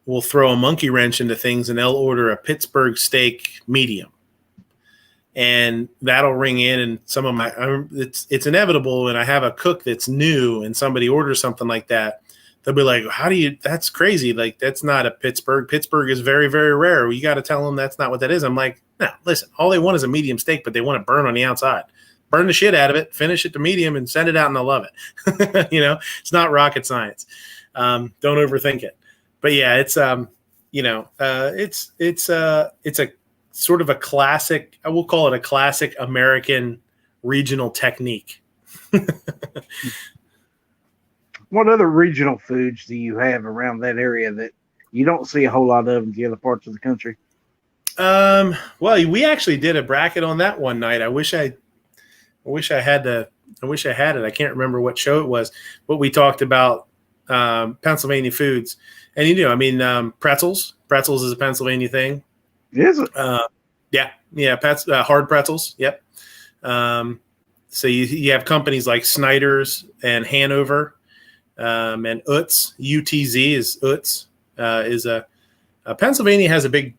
Speaker 2: will throw a monkey wrench into things, and they'll order a Pittsburgh steak medium. And that'll ring in, and some of it's inevitable. And I have a cook that's new, and somebody orders something like that. They'll be like, that's crazy. Like, that's not a Pittsburgh. Pittsburgh is very, very rare. You got to tell them that's not what that is. I'm like, no, listen, all they want is a medium steak, but they want to burn on the outside. Burn the shit out of it, finish it to medium, and send it out, and they'll love it. It's not rocket science. Don't overthink it. But yeah, it's it's a sort of a classic. I will call it a classic American regional technique.
Speaker 1: What other regional foods do you have around that area that you don't see a whole lot of in the other parts of the country?
Speaker 2: Well, we actually did a bracket on that one night. I wish I had it. I can't remember what show it was, but we talked about Pennsylvania foods. And pretzels. Pretzels is a Pennsylvania thing.
Speaker 1: Is it?
Speaker 2: Yeah. Hard pretzels. Yep. So you have companies like Snyder's and Hanover, and Utz. UTZ is Utz. Pennsylvania has a big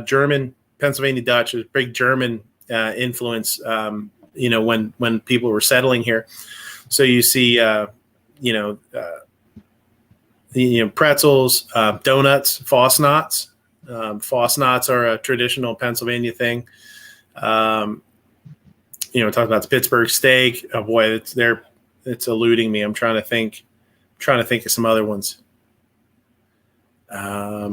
Speaker 2: German, Pennsylvania Dutch, a big German influence. When people were settling here, so you see pretzels, donuts, Fosnots. Fosnots are a traditional Pennsylvania thing. Talk about the Pittsburgh steak. Oh boy, it's eluding me. I'm trying to think of some other ones.
Speaker 1: I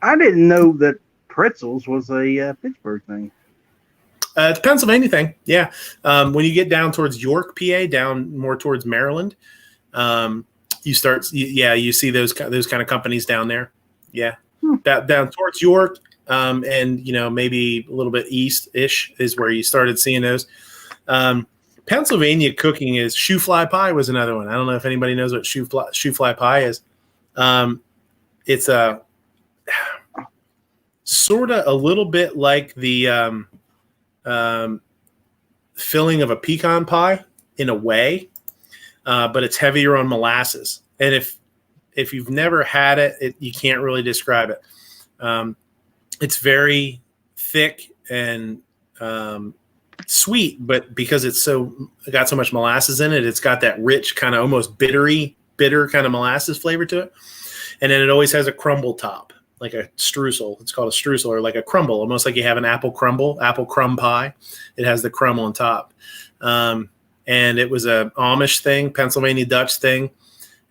Speaker 1: didn't know that pretzels was a Pittsburgh thing.
Speaker 2: It's a Pennsylvania thing. Yeah. When you get down towards York, PA, down more towards Maryland, you see those kind of companies down there. Yeah. Down towards York, and maybe a little bit east-ish is where you started seeing those. Pennsylvania cooking is shoe fly pie was another one. I don't know if anybody knows what shoe fly pie is. It's a sort of a little bit like the filling of a pecan pie in a way, but it's heavier on molasses. And if you've never had it, you can't really describe it. It's very thick and sweet, but because it's got so much molasses in it, it's got that rich kind of almost bitter kind of molasses flavor to it. And then it always has a crumble top, like a streusel. It's called a streusel, or like a crumble, almost like you have an apple crumb pie. It has the crumb on top. And it was a Amish thing, Pennsylvania Dutch thing,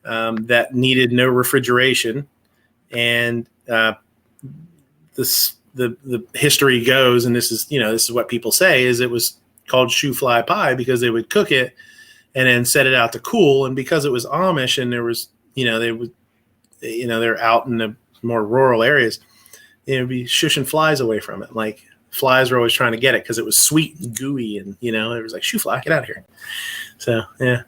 Speaker 2: that needed no refrigeration. And the history goes, and this is what people say, is it was called shoe fly pie because they would cook it and then set it out to cool. And because it was Amish and there was, they're out in the more rural areas, it'd be shushing flies away from it. Like flies were always trying to get it because it was sweet and gooey, and it was like, shoe fly, get out of here. So yeah.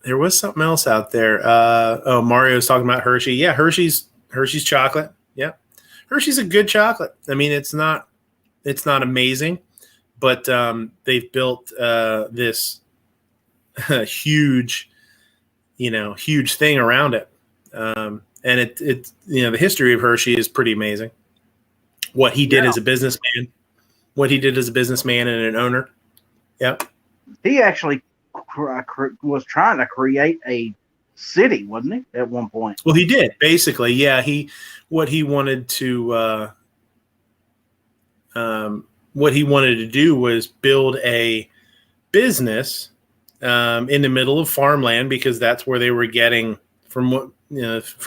Speaker 2: There was something else out there. Mario's talking about Hershey. Yeah, Hershey's chocolate. Yeah, Hershey's a good chocolate. I mean, it's not amazing, but they've built this huge thing around it. And the history of Hershey is pretty amazing. What he did as a businessman, and an owner. Yep.
Speaker 1: He actually was trying to create a city, wasn't he, at one point?
Speaker 2: Well, he did, basically. Yeah. What he wanted to do was build a business in the middle of farmland, because that's where they were getting, from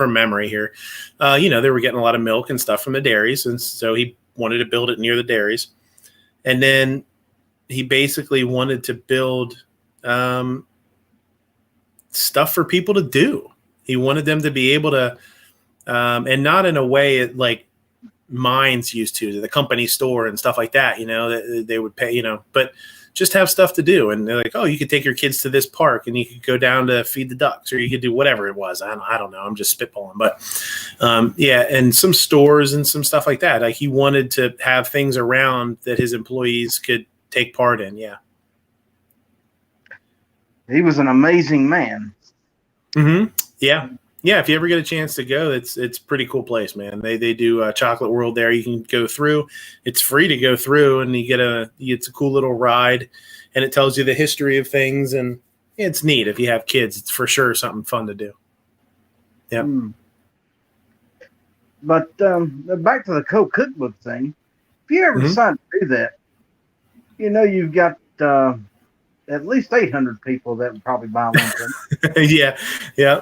Speaker 2: memory here, they were getting a lot of milk and stuff from the dairies. And so he wanted to build it near the dairies. And then he basically wanted to build stuff for people to do. He wanted them to be able to, and not in a way like mines used to the company store and stuff like that, that they would pay, but just have stuff to do. And they're like, oh, you could take your kids to this park and you could go down to feed the ducks, or you could do whatever it was. I don't know. I'm just spitballing, but and some stores and some stuff like that. Like he wanted to have things around that his employees could take part in. Yeah.
Speaker 1: He was an amazing man.
Speaker 2: Mm-hmm. Yeah. Yeah. If you ever get a chance to go, it's a pretty cool place, man. They do Chocolate World there. You can go through. It's free to go through, and it's a cool little ride, and it tells you the history of things, and it's neat. If you have kids, it's for sure something fun to do. Yeah.
Speaker 1: But back to the cookbook thing. If you ever decide to do that, you've got at least 800 people that would probably buy one thing.
Speaker 2: Yeah.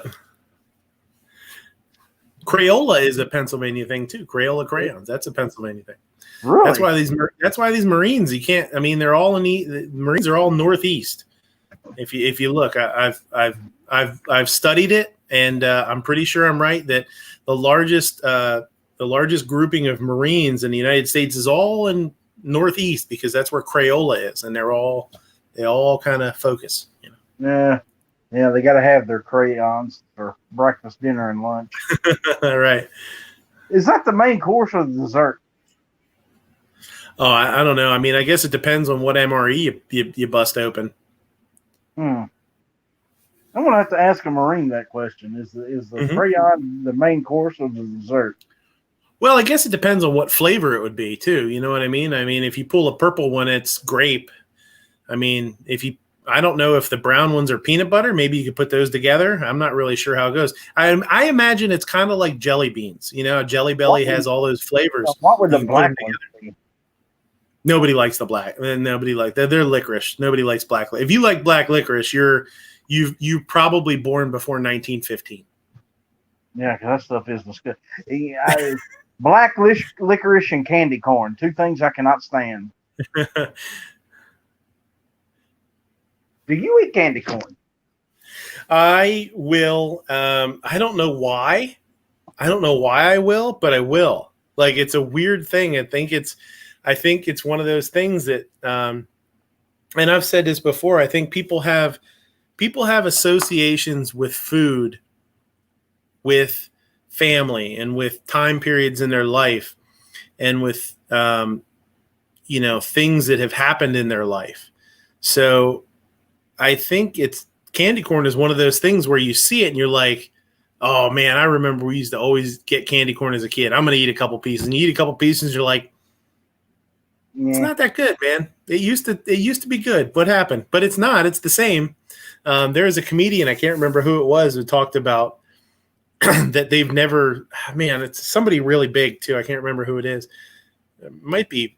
Speaker 2: Crayola is a Pennsylvania thing too. Crayola crayons, that's a Pennsylvania thing.
Speaker 1: Really?
Speaker 2: That's why these Marines, you can't. I mean, they're all the Marines are all northeast. If you look, I've studied it, and I'm pretty sure I'm right that the largest grouping of Marines in the United States is all in northeast, because that's where Crayola is, and they all kind of focus.
Speaker 1: Yeah, they got to have their crayons for breakfast, dinner, and lunch.
Speaker 2: Right.
Speaker 1: Is that the main course or the dessert?
Speaker 2: Oh, I don't know. I mean, I guess it depends on what MRE you bust open.
Speaker 1: I'm going to have to ask a Marine that question. Is the crayon the main course or the dessert?
Speaker 2: Well, I guess it depends on what flavor it would be, too. You know what I mean? I mean, if you pull a purple one, it's grape. I mean, if you I don't know if the brown ones are peanut butter. Maybe you could put those together. I'm not really sure how it goes. I imagine it's kind of like jelly beans. You know, Jelly Belly has all those flavors.
Speaker 1: What would the
Speaker 2: You can put them
Speaker 1: black ones
Speaker 2: together.
Speaker 1: be?
Speaker 2: Nobody likes the black. Nobody like that. They're licorice. Nobody likes black. If you like black licorice, you probably born before 1915.
Speaker 1: Yeah, 'cause that stuff is disgusting. Black licorice and candy corn, two things I cannot stand. Do you eat candy corn?
Speaker 2: I will. I don't know why. I don't know why I will, but I will. Like, it's a weird thing. I think it's one of those things that, and I've said this before. I think people have associations with food, with family, and with time periods in their life, and with things that have happened in their life. So I think candy corn is one of those things where you see it and you're like, oh man, I remember we used to always get candy corn as a kid. I'm going to eat a couple pieces. And you eat a couple pieces, you're like, it's not that good, man. It used to be good. What happened? But it's not. It's the same. There is a comedian, I can't remember who it was, who talked about that they've never, man, it's somebody really big too. I can't remember who it is. It might be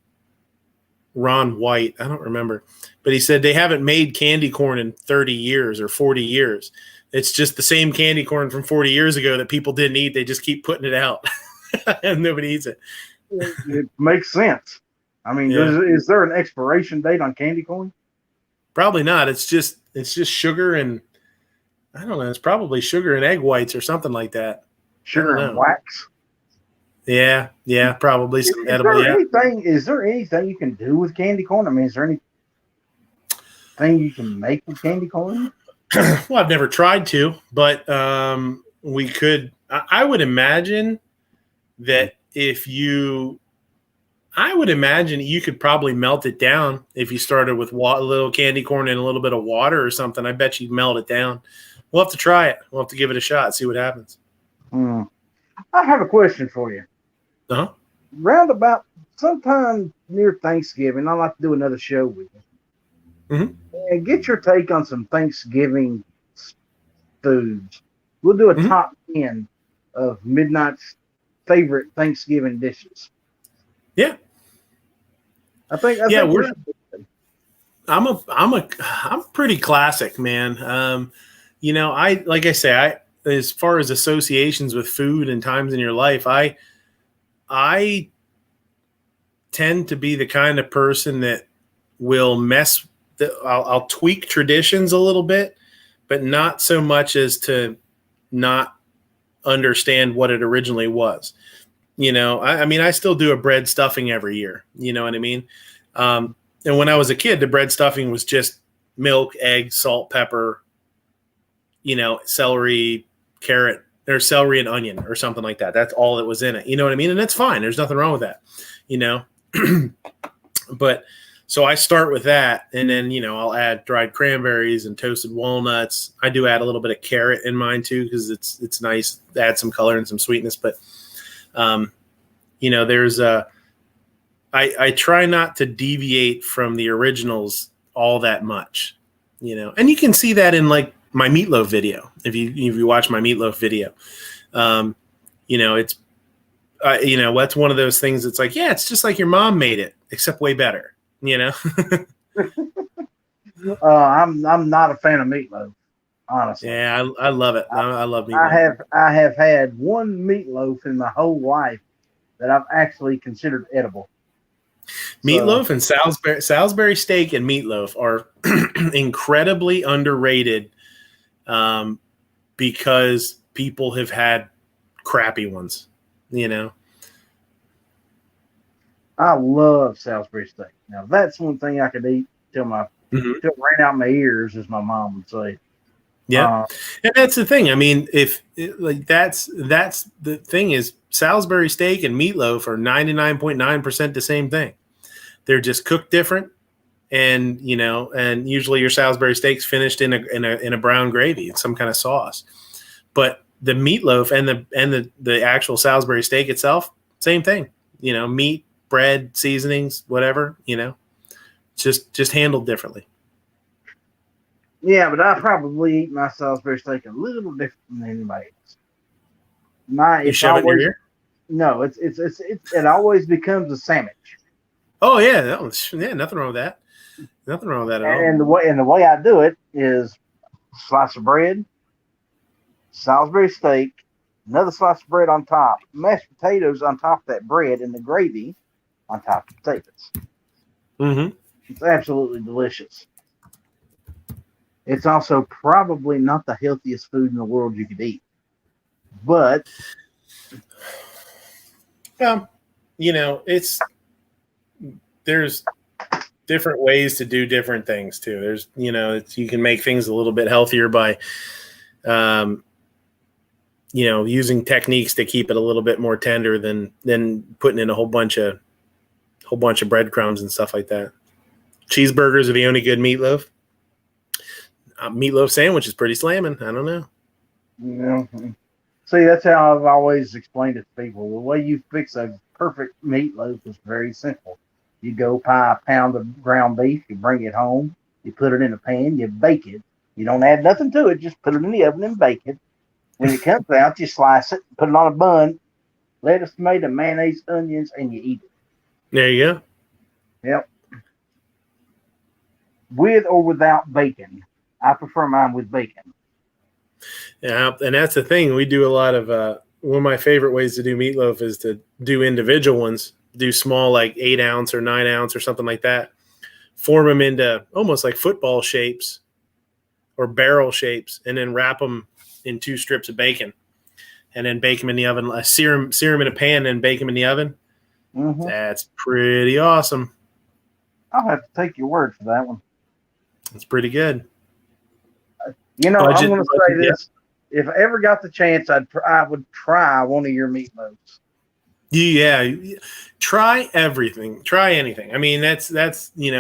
Speaker 2: Ron White. I don't remember. But he said they haven't made candy corn in 30 years or 40 years. It's just the same candy corn from 40 years ago that people didn't eat. They just keep putting it out and nobody eats it.
Speaker 1: It makes sense. I mean, is there an expiration date on candy corn?
Speaker 2: Probably not. It's just sugar and I don't know. It's probably sugar and egg whites or something like that.
Speaker 1: Sugar and wax.
Speaker 2: Yeah, probably some edible.
Speaker 1: Is there anything you can do with candy corn? I mean, is there anything you can make with candy corn?
Speaker 2: Well, I've never tried to, but we could. I would imagine that I would imagine you could probably melt it down if you started with a little candy corn and a little bit of water or something. I bet you'd melt it down. We'll have to try it. We'll have to give it a shot, see what happens.
Speaker 1: I have a question for you.
Speaker 2: Uh-huh.
Speaker 1: Round about sometime near Thanksgiving, I'd like to do another show with you.
Speaker 2: Mm-hmm.
Speaker 1: And get your take on some Thanksgiving foods. We'll do a top 10 of Midnight's favorite Thanksgiving dishes.
Speaker 2: Yeah. I'm pretty classic, man. Like I say, as far as associations with food and times in your life, I tend to be the kind of person that will I'll tweak traditions a little bit, but not so much as to not understand what it originally was. I mean, I still do a bread stuffing every year. You know what I mean? And when I was a kid, the bread stuffing was just milk, egg, salt, pepper, celery, carrot, or celery and onion or something like that. That's all that was in it. You know what I mean? And that's fine. There's nothing wrong with that, But so I start with that, and then, I'll add dried cranberries and toasted walnuts. I do add a little bit of carrot in mine too, because it's nice to add some color and some sweetness. But, there's I try not to deviate from the originals all that much, and you can see that in like my meatloaf video. If you watch my meatloaf video, it's that's one of those things that's like, yeah, it's just like your mom made it, except way better,
Speaker 1: I'm not a fan of meatloaf, honestly.
Speaker 2: Yeah, I love it. I love meatloaf.
Speaker 1: I have had one meatloaf in my whole life that I've actually considered edible.
Speaker 2: Meatloaf and Salisbury steak and meatloaf are incredibly underrated, because people have had crappy ones,
Speaker 1: I love Salisbury steak. Now that's one thing I could eat till it ran out my ears, as my mom would say.
Speaker 2: Yeah, and that's the thing. I mean, that's the thing is Salisbury steak and meatloaf are 99.9% the same thing. They're just cooked different, and and usually your Salisbury steak's finished in a brown gravy, some kind of sauce. But the meatloaf and the actual Salisbury steak itself, same thing. Meat, bread, seasonings, whatever. Just handled differently.
Speaker 1: Yeah, but I probably eat my Salisbury steak a little different than anybody else. My
Speaker 2: You
Speaker 1: it's
Speaker 2: shove it in your
Speaker 1: always
Speaker 2: ear?
Speaker 1: no, it always becomes a sandwich.
Speaker 2: Oh yeah, yeah, nothing wrong with that. Nothing wrong with that at all.
Speaker 1: And the way I do it is slice of bread, Salisbury steak, another slice of bread on top, mashed potatoes on top of that bread, and the gravy on top of the potatoes.
Speaker 2: Mm-hmm.
Speaker 1: It's absolutely delicious. It's also probably not the healthiest food in the world you could eat, but
Speaker 2: Well, it's there's different ways to do different things too. There's, you can make things a little bit healthier by, um, using techniques to keep it a little bit more tender than putting in a whole bunch of breadcrumbs and stuff like that. Cheeseburgers, if you own a good meatloaf, meatloaf sandwich is pretty slamming. I don't know.
Speaker 1: you know, see, that's how I've always explained it to people. The way you fix a perfect meatloaf is very simple. You go buy a pound of ground beef, you bring it home, you put it in a pan, you bake it. You don't add nothing to it, just put it in the oven and bake it. When it comes out, you slice it, put it on a bun, lettuce, tomato, mayonnaise, onions, and you eat it.
Speaker 2: There you go.
Speaker 1: Yep. With or without bacon. I prefer mine with bacon.
Speaker 2: Yeah, and that's the thing. We do a lot of one of my favorite ways to do meatloaf is to do individual ones, do small, like 8-ounce or 9-ounce or something like that, form them into almost like football shapes or barrel shapes, and then wrap them in 2 strips of bacon, and then bake them in the oven. Sear them in a pan and bake them in the oven.
Speaker 1: Mm-hmm.
Speaker 2: That's pretty awesome.
Speaker 1: I'll have to take your word for that one.
Speaker 2: It's pretty good.
Speaker 1: I'm going to say
Speaker 2: yeah.
Speaker 1: this: if I ever got the chance, I would try one of your meatloaves.
Speaker 2: Yeah, try everything. Try anything. I mean, that's it's, you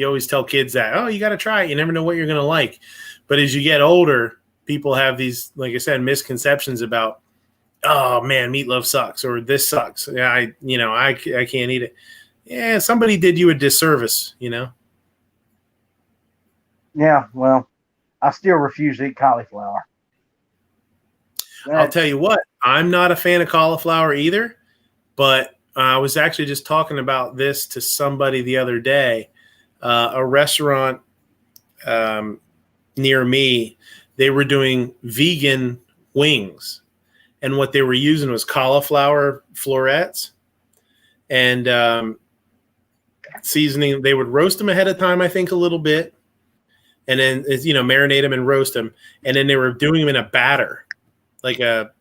Speaker 2: always tell kids that, oh, you got to try it. You never know what you're going to like. But as you get older, people have these, like I said, misconceptions about, oh man, meatloaf sucks or this sucks. Yeah, I can't eat it. Yeah, somebody did you a disservice.
Speaker 1: Yeah, well, I still refuse to eat cauliflower.
Speaker 2: I'll tell you what, I'm not a fan of cauliflower either, but I was actually just talking about this to somebody the other day. A restaurant near me, they were doing vegan wings, and what they were using was cauliflower florets and seasoning. They would roast them ahead of time, I think, a little bit, and then marinate them and roast them, and then they were doing them in a batter, like a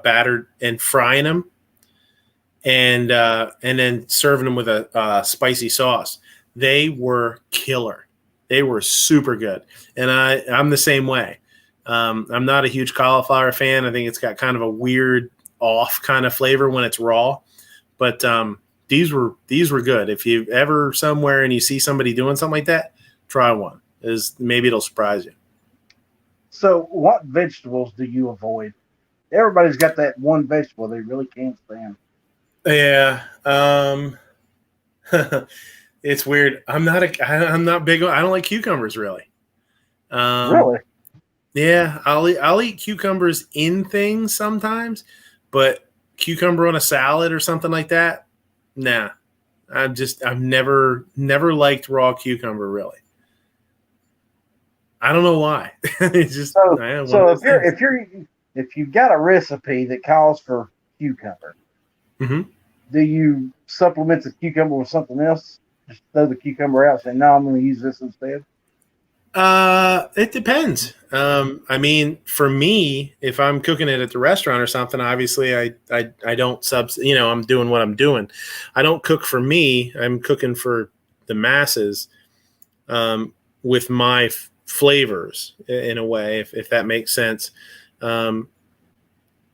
Speaker 2: batter, and frying them, and then serving them with a spicy sauce. They were killer. They were super good, and I'm the same way. I'm not a huge cauliflower fan. I think it's got kind of a weird off kind of flavor when it's raw, but these were good. If you ever somewhere and you see somebody doing something like that, try one. Maybe it'll surprise you.
Speaker 1: So, what vegetables do you avoid? Everybody's got that one vegetable they really can't stand.
Speaker 2: Yeah, it's weird. I'm not big on. I don't like cucumbers really.
Speaker 1: Really?
Speaker 2: Yeah, I'll eat cucumbers in things sometimes, but cucumber on a salad or something like that, nah. I've never liked raw cucumber really. I don't know why. It's just
Speaker 1: so if you've got a recipe that calls for cucumber,
Speaker 2: mm-hmm.
Speaker 1: do you supplement the cucumber with something else? Just throw the cucumber out and say, no, I'm going to use this instead?
Speaker 2: It depends. I mean, for me, if I'm cooking it at the restaurant or something, obviously I don't I'm doing what I'm doing. I don't cook for me. I'm cooking for the masses, with my flavors in a way, if that makes sense. And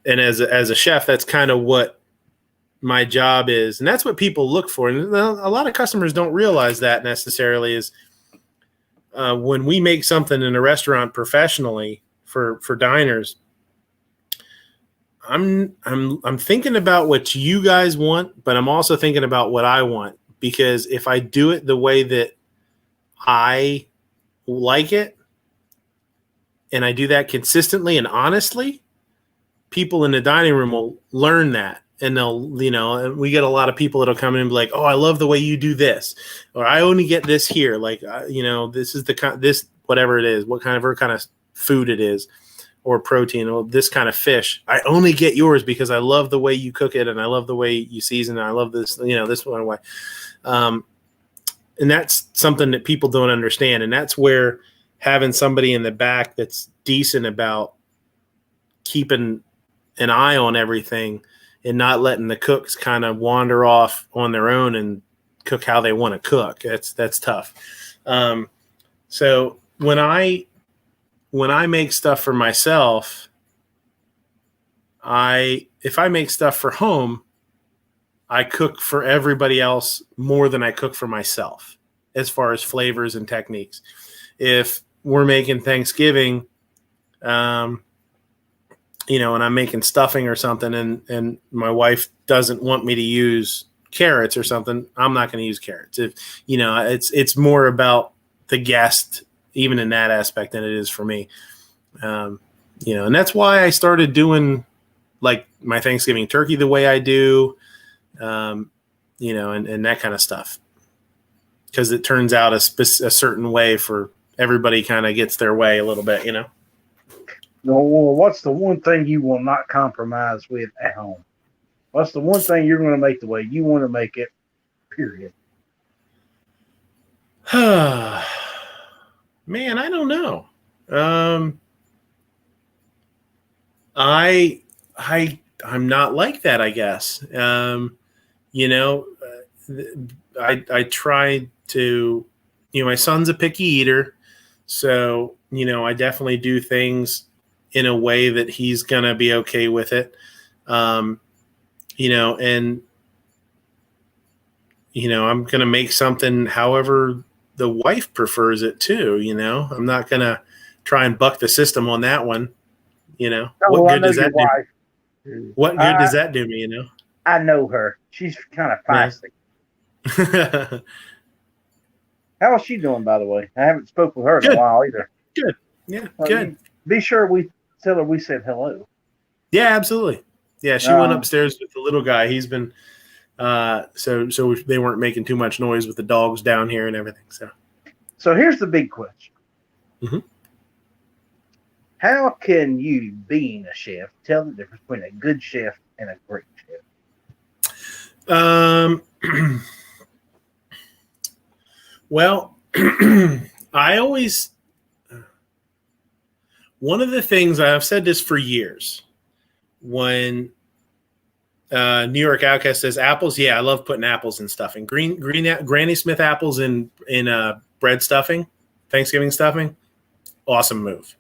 Speaker 2: as a chef, that's kind of what my job is. And that's what people look for. And a lot of customers don't realize that necessarily is, when we make something in a restaurant professionally for diners, I'm thinking about what you guys want, but I'm also thinking about what I want, because if I do it the way that I like it, and I do that consistently and honestly, people in the dining room will learn that. And they'll, and we get a lot of people that'll come in and be like, oh, I love the way you do this. Or I only get this here. Like, this is this, whatever it is, whatever kind of food it is, or protein, or this kind of fish. I only get yours because I love the way you cook it. And I love the way you season it. I love this, this one way. And that's something that people don't understand. And that's where having somebody in the back that's decent about keeping an eye on everything and not letting the cooks kind of wander off on their own and cook how they want to cook. That's tough. So when I make stuff for myself, if I make stuff for home, I cook for everybody else more than I cook for myself as far as flavors and techniques. If we're making Thanksgiving, and I'm making stuffing or something, and my wife doesn't want me to use carrots or something, I'm not going to use carrots. If it's more about the guest, even in that aspect, than it is for me. And that's why I started doing like my Thanksgiving turkey the way I do, and that kind of stuff, because it turns out a certain way for everybody. Kind of gets their way a little bit,
Speaker 1: Well, what's the one thing you will not compromise with at home? What's the one thing you're going to make the way you want to make it, period?
Speaker 2: Man, I don't know. I'm not like that, I guess. I try to, my son's a picky eater, so, I definitely do things in a way that he's going to be okay with it. And, I'm going to make something however the wife prefers it too. I'm not going to try and buck the system on that one. What good does that do? What good does that do me,
Speaker 1: I know her. She's kind of feisty.
Speaker 2: Yeah.
Speaker 1: How is she doing, by the way? I haven't spoken with her in a while either.
Speaker 2: Good. Yeah, good.
Speaker 1: Be sure we tell her we said hello.
Speaker 2: Yeah, absolutely. Yeah, she went upstairs with the little guy. He's been so they weren't making too much noise with the dogs down here and everything.
Speaker 1: So here's the big question.
Speaker 2: Mm-hmm.
Speaker 1: How can you, being a chef, tell the difference between a good chef and a great chef?
Speaker 2: Well, one of the things I've said this for years, when New York Outcast says apples, yeah, I love putting apples in stuffing. Green Granny Smith apples in bread stuffing, Thanksgiving stuffing, awesome move.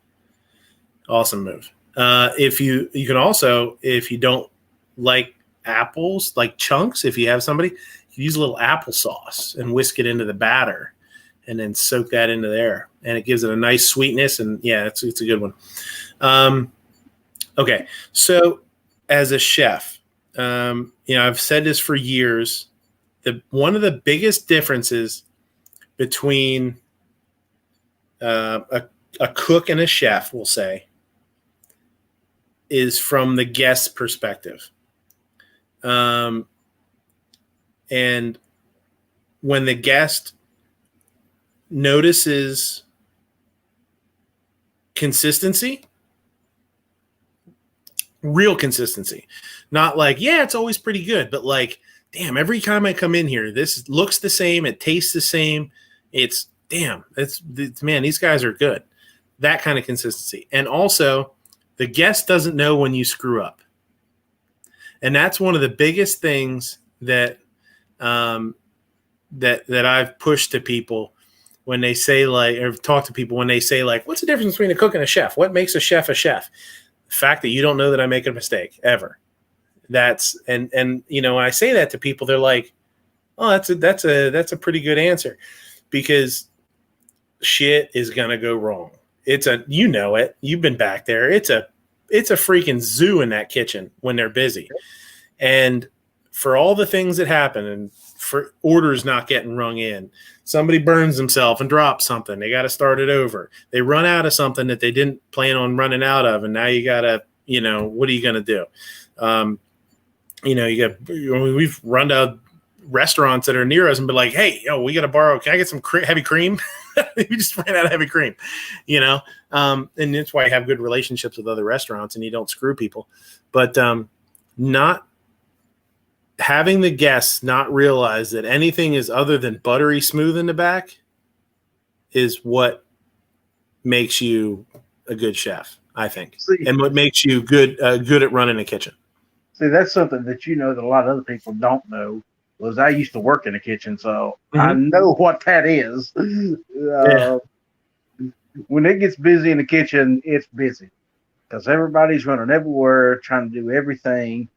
Speaker 2: If you can also, if you don't like apples, like chunks, if you have somebody, you use a little applesauce and whisk it into the batter and then soak that into there. And it gives it a nice sweetness. And yeah, it's a good one. Okay. So as a chef, I've said this for years, one of the biggest differences between a cook and a chef, we'll say, is from the guest's perspective. And when the guest notices consistency, real consistency, not like, yeah, it's always pretty good, but like, damn, every time I come in here, this looks the same, it tastes the same. It's man, these guys are good. That kind of consistency. And also, the guest doesn't know when you screw up. And that's one of the biggest things that that I've pushed to people when they say, like, or talk to people when they say, like, what's the difference between a cook and a chef? What makes a chef a chef? The fact that you don't know that I make a mistake ever. That's and when I say that to people, they're like, oh, that's a pretty good answer, because shit is gonna go wrong. You've been back there. It's a freaking zoo in that kitchen when they're busy. And for all the things that happen, and for orders not getting rung in. Somebody burns themselves and drops something. They got to start it over. They run out of something that they didn't plan on running out of, and now you got to, what are you going to do? We've run to restaurants that are near us and be like, hey, we got to borrow. Can I get some heavy cream? We just ran out of heavy cream, and that's why you have good relationships with other restaurants and you don't screw people. But not having the guests not realize that anything is other than buttery smooth in the back is what makes you a good chef, I think, and what makes you good at running a kitchen.
Speaker 1: See, that's something that that a lot of other people don't know. Was I used to work in the kitchen, so I know what that is. When it gets busy in the kitchen, it's busy because everybody's running everywhere, trying to do everything.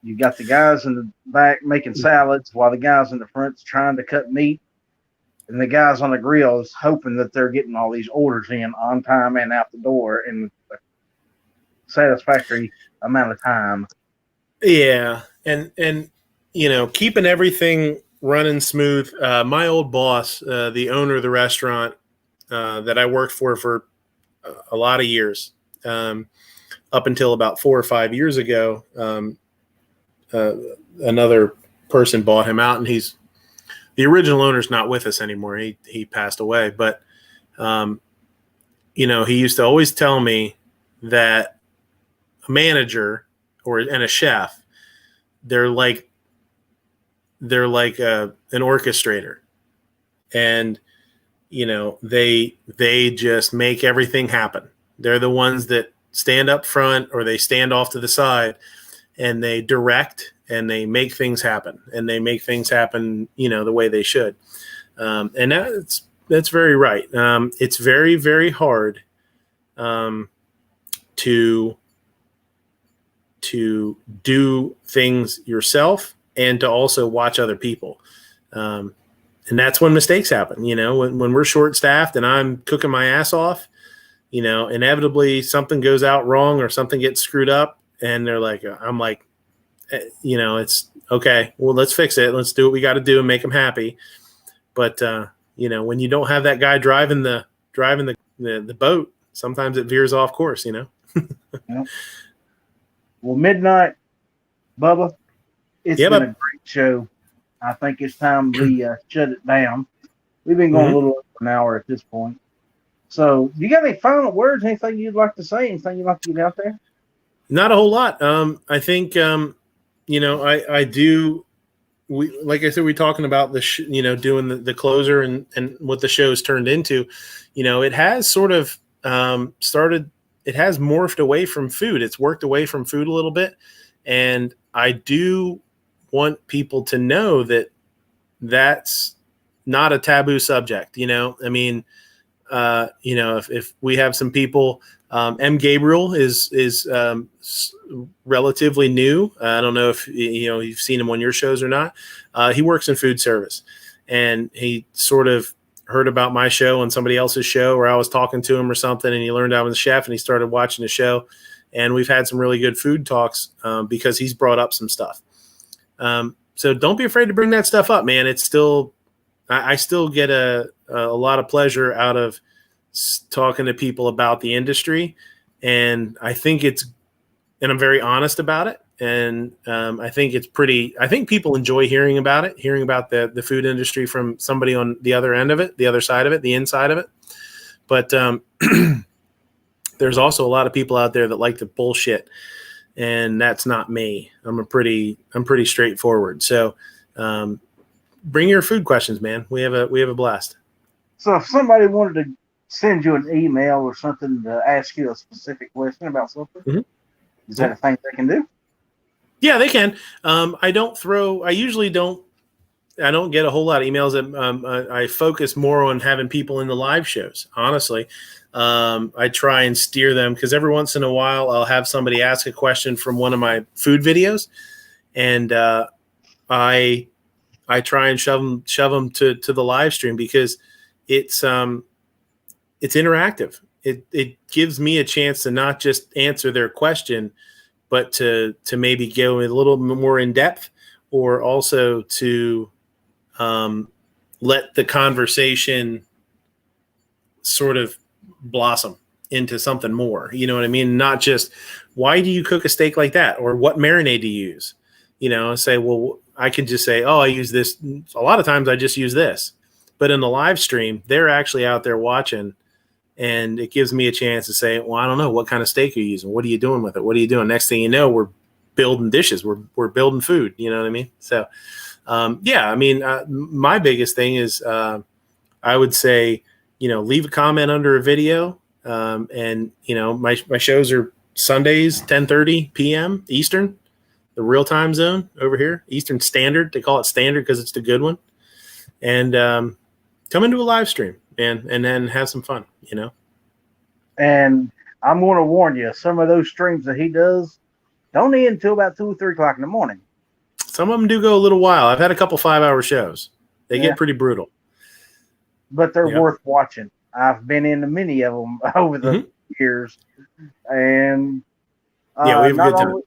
Speaker 1: You got the guys in the back making salads while the guys in the front's trying to cut meat, and the guys on the grill is hoping that they're getting all these orders in on time and out the door in a satisfactory amount of time.
Speaker 2: Yeah, and keeping everything running smooth. My old boss, the owner of the restaurant that I worked for a lot of years, up until about 4 or 5 years ago, another person bought him out, and the original owner's not with us anymore. He passed away, but he used to always tell me that a manager and a chef, they're like an orchestrator, and they just make everything happen. They're the ones that stand up front or they stand off to the side, and they direct and they make things happen, and they make things happen, the way they should. And that's very right. It's very, very hard to do things yourself and to also watch other people. And that's when mistakes happen. When we're short staffed and I'm cooking my ass off, inevitably something goes out wrong or something gets screwed up, and I'm like, it's okay. Well, let's fix it. Let's do what we got to do and make them happy. But, when you don't have that guy driving the boat, sometimes it veers off course, Yep.
Speaker 1: Well, Midnight, Bubba, it's been a great show. I think it's time we shut it down. We've been going a little over an hour at this point. So, you got any final words? Anything you'd like to say? Anything you'd like to get out there?
Speaker 2: Not a whole lot. I think, I do. Like I said, we're talking about the, doing the closer and what the show's turned into. It has sort of started. It has morphed away from food. It's worked away from food a little bit. And I do want people to know that that's not a taboo subject. If we have some people, M. Gabriel is relatively new. I don't know if, you've seen him on your shows or not. He works in food service, and he sort of heard about my show on somebody else's show, or I was talking to him or something, and he learned I was a chef, and he started watching the show, and we've had some really good food talks because he's brought up some stuff. So don't be afraid to bring that stuff up, man. It's still, I still get a lot of pleasure out of talking to people about the industry, and I think I'm very honest about it. And I think I think people enjoy hearing about the food industry from somebody on the other end of it, the other side of it, the inside of it. But there's also a lot of people out there that like to bullshit, and that's not me. I'm pretty straightforward. So bring your food questions, man. We have a blast.
Speaker 1: So if somebody wanted to send you an email or something to ask you a specific question about something, is that a thing they can do?
Speaker 2: Yeah, they can. I don't get a whole lot of emails. I focus more on having people in the live shows, honestly. I try and steer them because every once in a while I'll have somebody ask a question from one of my food videos, and I try and shove them to the live stream because it's interactive. It gives me a chance to not just answer their question, but to maybe go a little more in depth, or also to let the conversation sort of blossom into something more. You know what I mean? Not just, why do you cook a steak like that? Or what marinade do you use? You know, say, well, I can just say, oh, I use this. A lot of times I just use this. But in the live stream, they're actually out there watching, and it gives me a chance to say, well, I don't know, what kind of steak are you using? What are you doing with it? What are you doing? Next thing you know, we're building dishes. We're building food. You know what I mean? So, yeah, I mean, my biggest thing is I would say, you know, leave a comment under a video. And, you know, my shows are Sundays, 10:30 p.m. Eastern, the real time zone over here, Eastern Standard. They call it Standard because it's the good one. And come into a live stream and then have some fun, you know.
Speaker 1: And I'm going to warn you, some of those streams that he does don't end until about 2 or 3 o'clock in the morning.
Speaker 2: Some of them do go a little while. I've had a couple 5-hour shows. They get pretty brutal.
Speaker 1: But they're worth watching. I've been into many of them over the years. And
Speaker 2: we have a good time.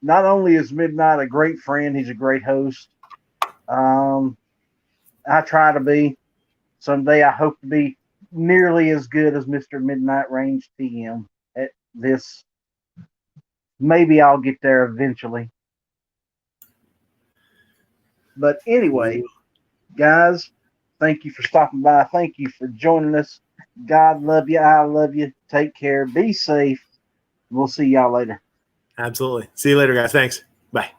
Speaker 1: Not only is Midnight a great friend, he's a great host. I try to be. Someday I hope to be nearly as good as Mr. MidnightRangeTM at this. Maybe I'll get there eventually. But anyway, guys, thank you for stopping by. Thank you for joining us. God love you. I love you. Take care. Be safe. We'll see y'all later.
Speaker 2: Absolutely. See you later, guys. Thanks. Bye.